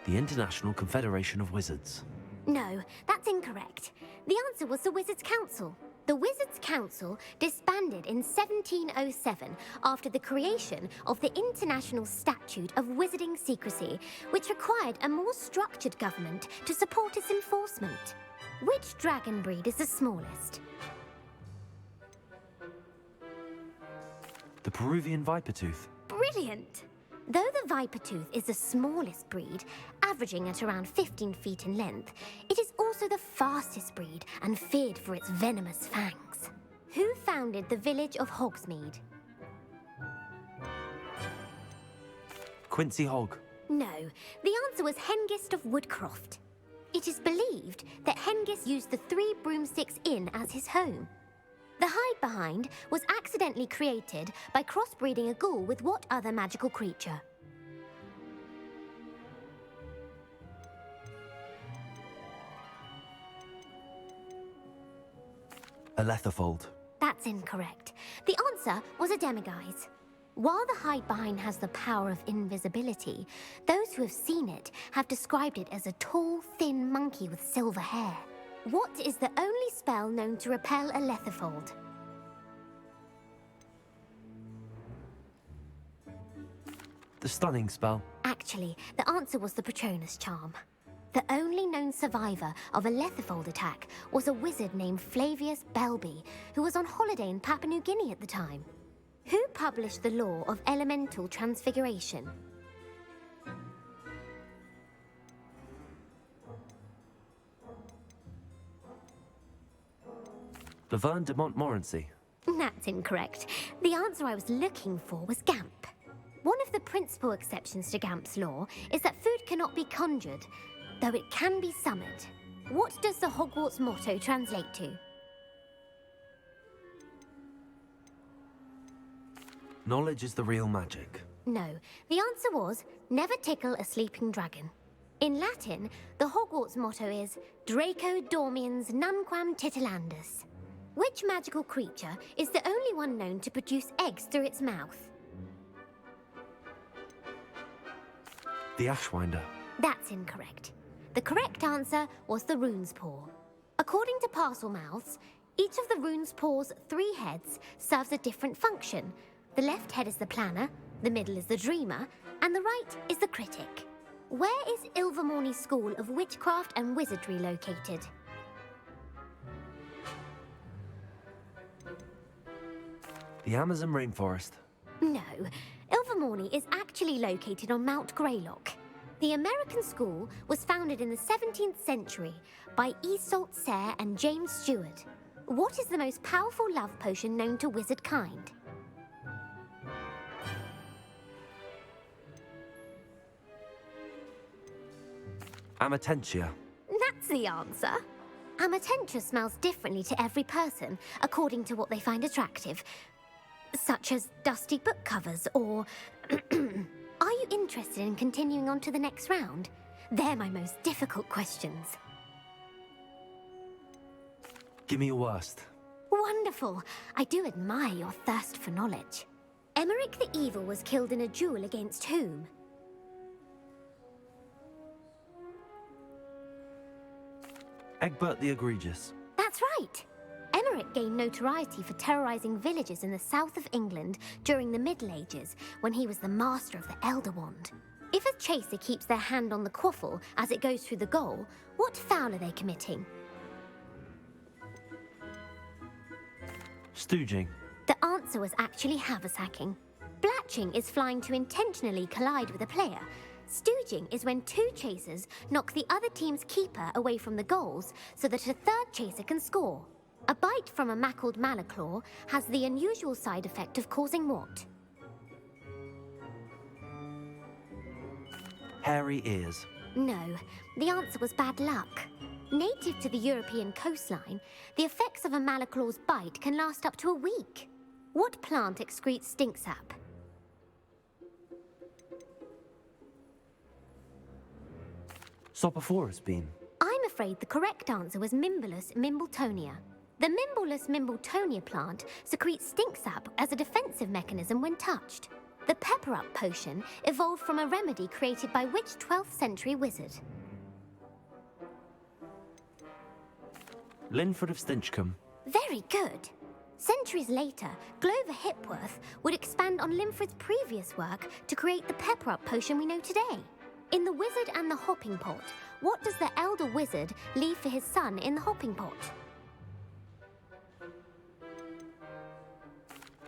The International Confederation of Wizards. No, that's incorrect. The answer was the Wizards' Council. The Wizards' Council disbanded in 1707 after the creation of the International Statute of Wizarding Secrecy, which required a more structured government to support its enforcement. Which dragon breed is the smallest? The Peruvian Vipertooth. Brilliant! Though the Vipertooth is the smallest breed, averaging at around 15 feet in length, it is also the fastest breed and feared for its venomous fangs. Who founded the village of Hogsmeade? Quincy Hogg. No, the answer was Hengist of Woodcroft. It is believed that Hengist used the 3 Broomsticks Inn as his home. The hide-behind was accidentally created by crossbreeding a ghoul with what other magical creature? A Letherfold. That's incorrect. The answer was a demiguise. While the hide-behind has the power of invisibility, those who have seen it have described it as a tall, thin monkey with silver hair. What is the only spell known to repel a Letherfold? The stunning spell. Actually, the answer was the Patronus charm. The only known survivor of a Lethifold attack was a wizard named Flavius Belby, who was on holiday in Papua New Guinea at the time. Who published the law of elemental transfiguration? Laverne de Montmorency. That's incorrect. The answer I was looking for was Gamp. One of the principal exceptions to Gamp's law is that food cannot be conjured, though it can be summoned. What does the Hogwarts motto translate to? Knowledge is the real magic. No, the answer was, never tickle a sleeping dragon. In Latin, the Hogwarts motto is Draco dormiens nunquam titilandus. Which magical creature is the only one known to produce eggs through its mouth? The Ashwinder. That's incorrect. The correct answer was the Rune's Paw. According to Parselmouths, each of the Rune's Paw's 3 heads serves a different function. The left head is the planner, the middle is the dreamer, and the right is the critic. Where is Ilvermorny School of Witchcraft and Wizardry located? The Amazon rainforest. No, Ilvermorny is actually located on Mount Greylock. The American school was founded in the 17th century by Iseult Sayre and James Stewart. What is the most powerful love potion known to wizard kind? Amatentia. That's the answer. Amatentia smells differently to every person, according to what they find attractive, such as dusty book covers or... Are you interested in continuing on to the next round? They're my most difficult questions. Give me your worst. Wonderful. I do admire your thirst for knowledge. Emeric the Evil was killed in a duel against whom? Egbert the Egregious. That's right. Emeric gained notoriety for terrorizing villages in the south of England during the Middle Ages, when he was the master of the Elder Wand. If a chaser keeps their hand on the quaffle as it goes through the goal, what foul are they committing? Stooging. The answer was actually haversacking. Blatching is flying to intentionally collide with a player. Stooging is when 2 chasers knock the other team's keeper away from the goals so that a 3rd chaser can score. A bite from a mackled malaclaw has the unusual side effect of causing what? Hairy ears. No, the answer was bad luck. Native to the European coastline, the effects of a malaclaw's bite can last up to a week. What plant excretes stink sap? Sopophorus bean. I'm afraid the correct answer was Mimbulus mimbletonia. The Mimbulus mimbletonia plant secretes stink sap as a defensive mechanism when touched. The Pepper Up potion evolved from a remedy created by which 12th century wizard? Linford of Stinchcombe. Very good. Centuries later, Glover Hipworth would expand on Linford's previous work to create the Pepper Up potion we know today. In The Wizard and the Hopping Pot, what does the elder wizard leave for his son in the hopping pot?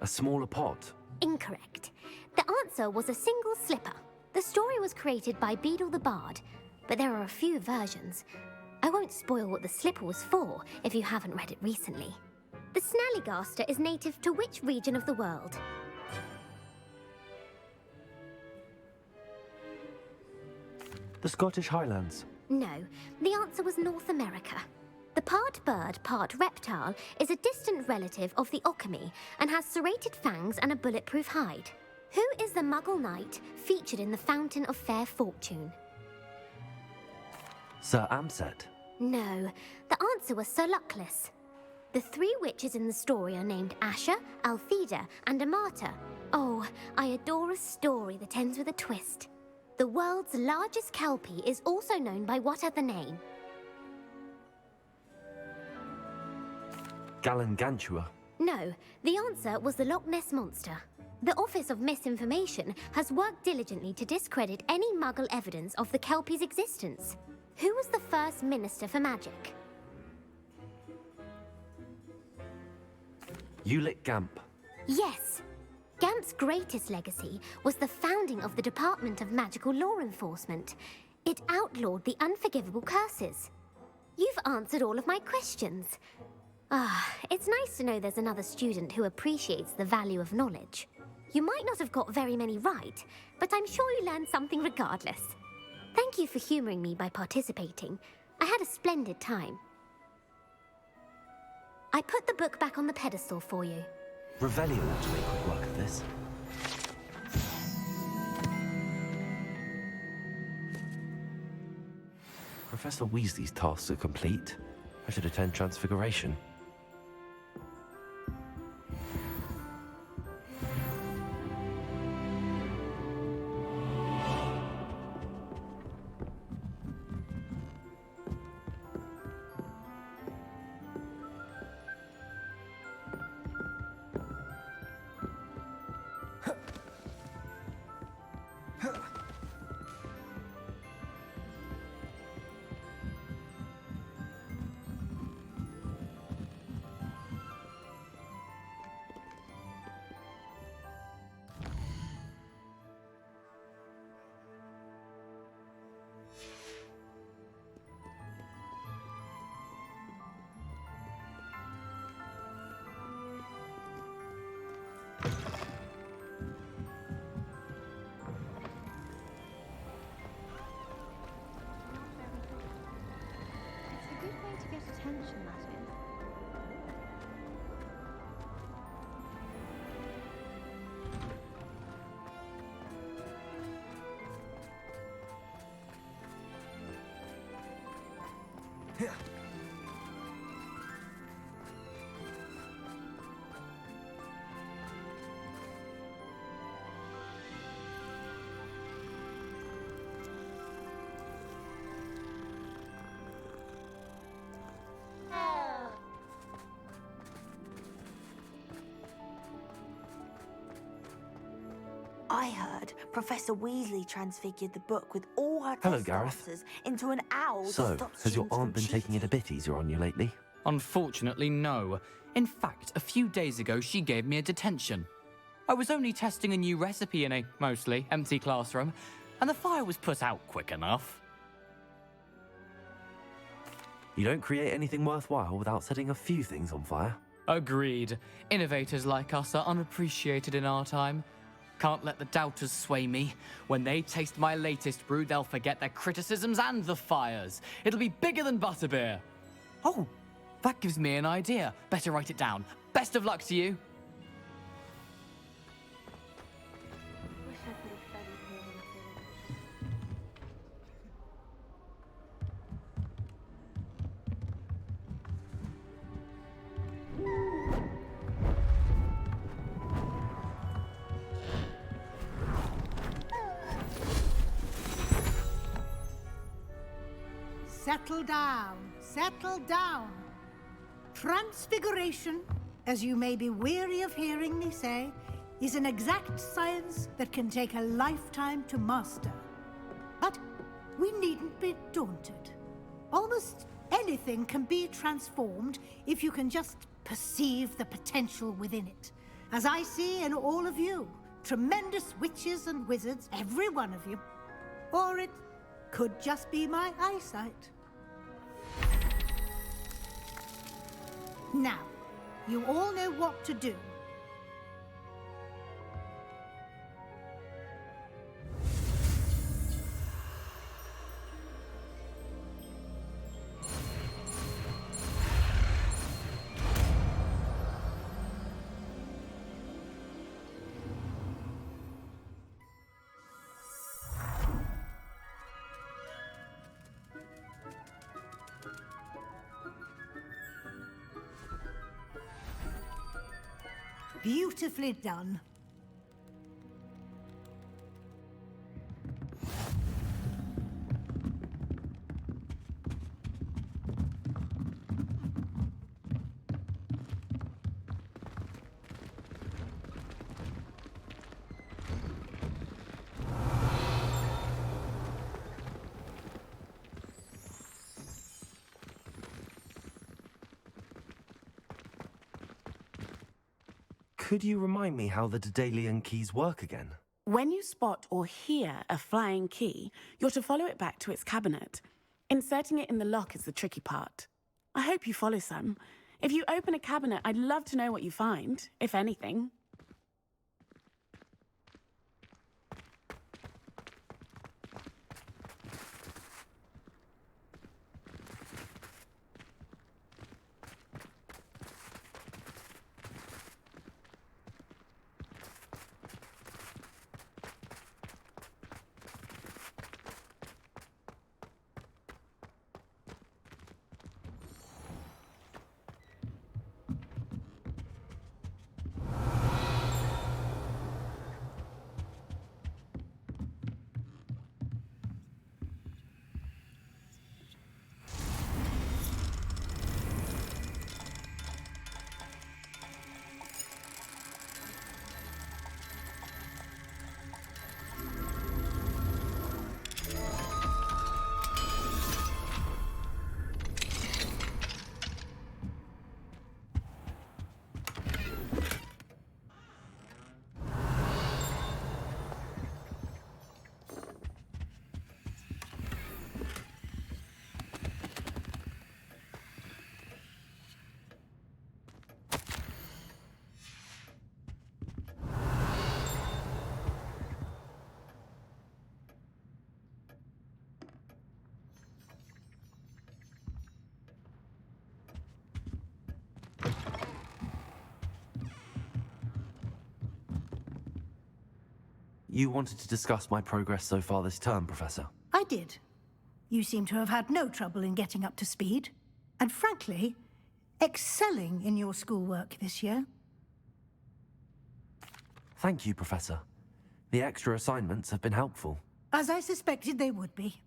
A smaller pot. Incorrect. The answer was a single slipper. The story was created by Beadle the Bard, but there are a few versions. I won't spoil what the slipper was for if you haven't read it recently. The Snallygaster is native to which region of the world? The Scottish Highlands. No, the answer was North America. The part bird, part reptile is a distant relative of the Occamy and has serrated fangs and a bulletproof hide. Who is the Muggle knight featured in the Fountain of Fair Fortune? Sir Amset. No, the answer was Sir Luckless. The 3 witches in the story are named Asher, Altheda, and Amata. Oh, I adore a story that ends with a twist. The world's largest kelpie is also known by what other name? Gallangantua. No, the answer was the Loch Ness Monster. The Office of Misinformation has worked diligently to discredit any Muggle evidence of the Kelpie's existence. Who was the first Minister for Magic? Ulick Gamp. Yes. Gamp's greatest legacy was the founding of the Department of Magical Law Enforcement. It outlawed the unforgivable curses. You've answered all of my questions. It's nice to know there's another student who appreciates the value of knowledge. You might not have got very many right, but I'm sure you learned something regardless. Thank you for humoring me by participating. I had a splendid time. I put the book back on the pedestal for you. Revelio ought to make quick work of this. Professor Weasley's tasks are complete. I should attend Transfiguration. I heard Professor Weasley transfigured the book with all her Hello, test Gareth. answers into an owl So, that stops has your students aunt from been taking it a bit easier on you lately? Unfortunately, no. In fact, a few days ago, she gave me a detention. I was only testing a new recipe in a mostly empty classroom, and the fire was put out quick enough. You don't create anything worthwhile without setting a few things on fire. Agreed. Innovators like us are unappreciated in our time. Can't let the doubters sway me. When they taste my latest brew, they'll forget their criticisms and the fires. It'll be bigger than butterbeer. Oh, that gives me an idea. Better write it down. Best of luck to you. Settle down, settle down. Transfiguration, as you may be weary of hearing me say, is an exact science that can take a lifetime to master. But we needn't be daunted. Almost anything can be transformed if you can just perceive the potential within it. As I see in all of you, tremendous witches and wizards, every one of you. Or it could just be my eyesight. Now, you all know what to do. Beautifully done. Could you remind me how the Daedalian keys work again? When you spot or hear a flying key, you're to follow it back to its cabinet. Inserting it in the lock is the tricky part. I hope you follow some. If you open a cabinet, I'd love to know what you find, if anything. You wanted to discuss my progress so far this term, Professor. I did. You seem to have had no trouble in getting up to speed. And frankly, excelling in your schoolwork this year. Thank you, Professor. The extra assignments have been helpful. As I suspected they would be.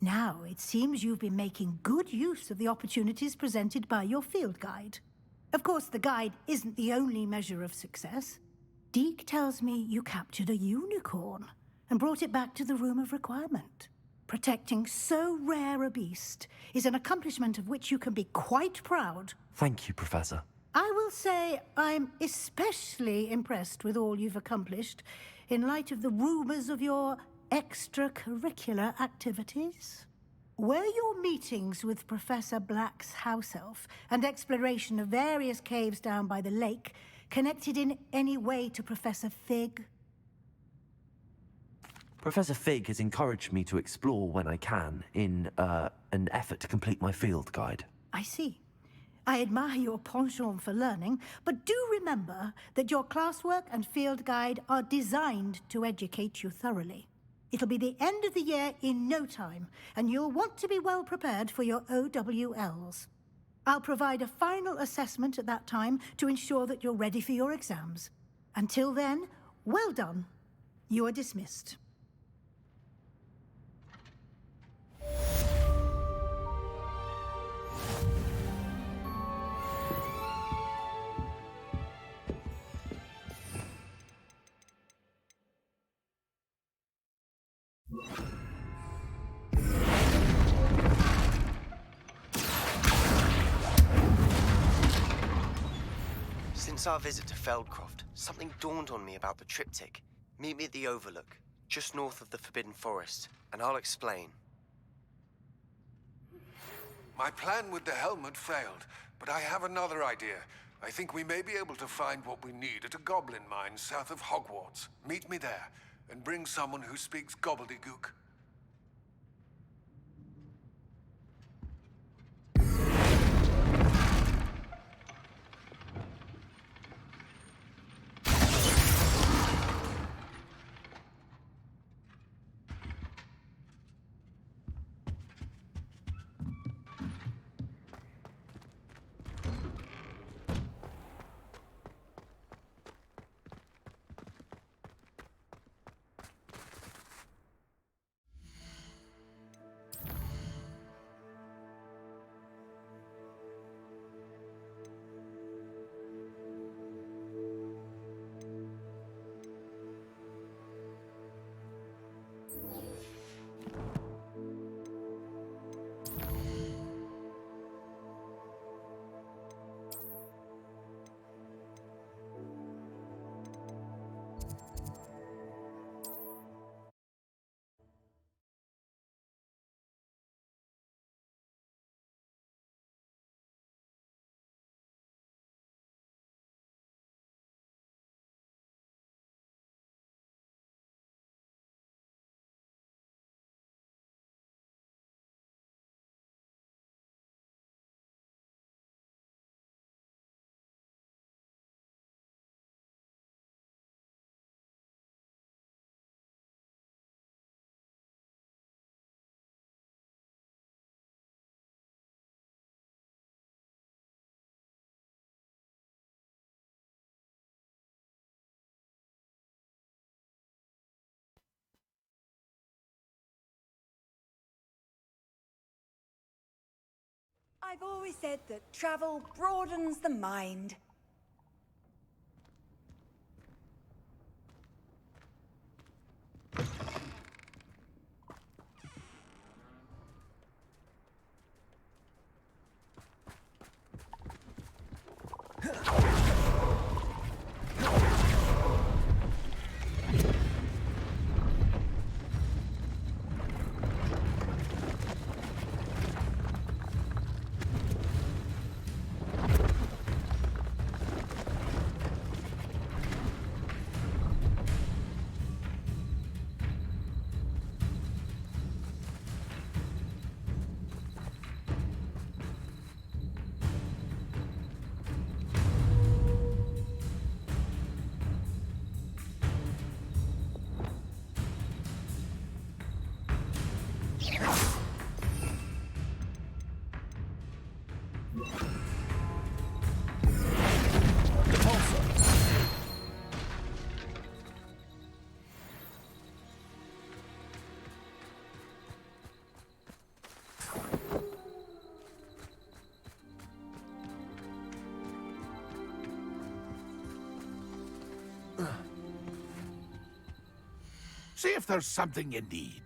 Now, it seems you've been making good use of the opportunities presented by your field guide. Of course, the guide isn't the only measure of success. Deke tells me you captured a unicorn and brought it back to the Room of Requirement. Protecting so rare a beast is an accomplishment of which you can be quite proud. Thank you, Professor. I will say I'm especially impressed with all you've accomplished in light of the rumors of your extracurricular activities. Were your meetings with Professor Black's house elf and exploration of various caves down by the lake connected in any way to Professor Fig? Professor Fig has encouraged me to explore when I can in an effort to complete my field guide. I see. I admire your penchant for learning, but do remember that your classwork and field guide are designed to educate you thoroughly. It'll be the end of the year in no time, and you'll want to be well prepared for your OWLs. I'll provide a final assessment at that time to ensure that you're ready for your exams. Until then, well done. You are dismissed. Since our visit to Feldcroft, something dawned on me about the triptych. Meet me at the Overlook, just north of the Forbidden Forest, and I'll explain. My plan with the helmet failed, but I have another idea. I think we may be able to find what we need at a goblin mine south of Hogwarts. Meet me there, and bring someone who speaks gobbledygook. I've always said that travel broadens the mind. See if there's something you need.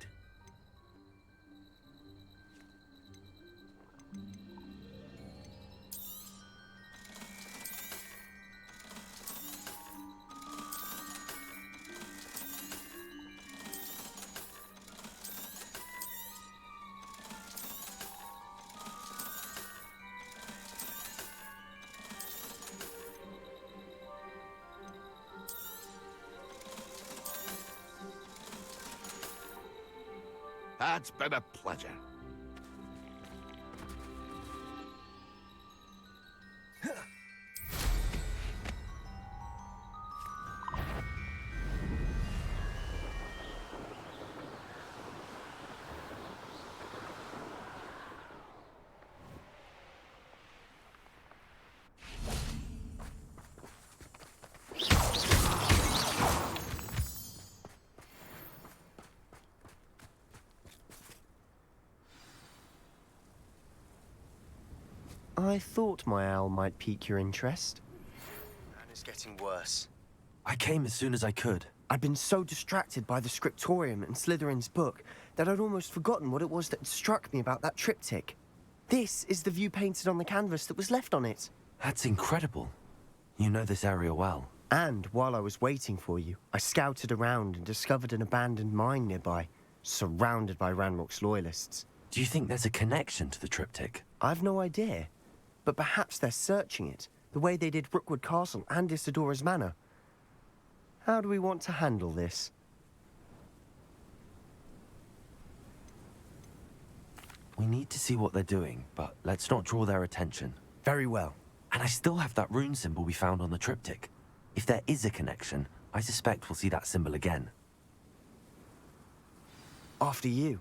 That's been a pleasure. I thought my owl might pique your interest. And it's getting worse. I came as soon as I could. I'd been so distracted by the scriptorium and Slytherin's book that I'd almost forgotten what it was that struck me about that triptych. This is the view painted on the canvas that was left on it. That's incredible. You know this area well. And while I was waiting for you, I scouted around and discovered an abandoned mine nearby, surrounded by Ranrock's loyalists. Do you think there's a connection to the triptych? I've no idea. But perhaps they're searching it, the way they did Rookwood Castle and Isidora's Manor. How do we want to handle this? We need to see what they're doing, but let's not draw their attention. Very well. And I still have that rune symbol we found on the triptych. If there is a connection, I suspect we'll see that symbol again. After you.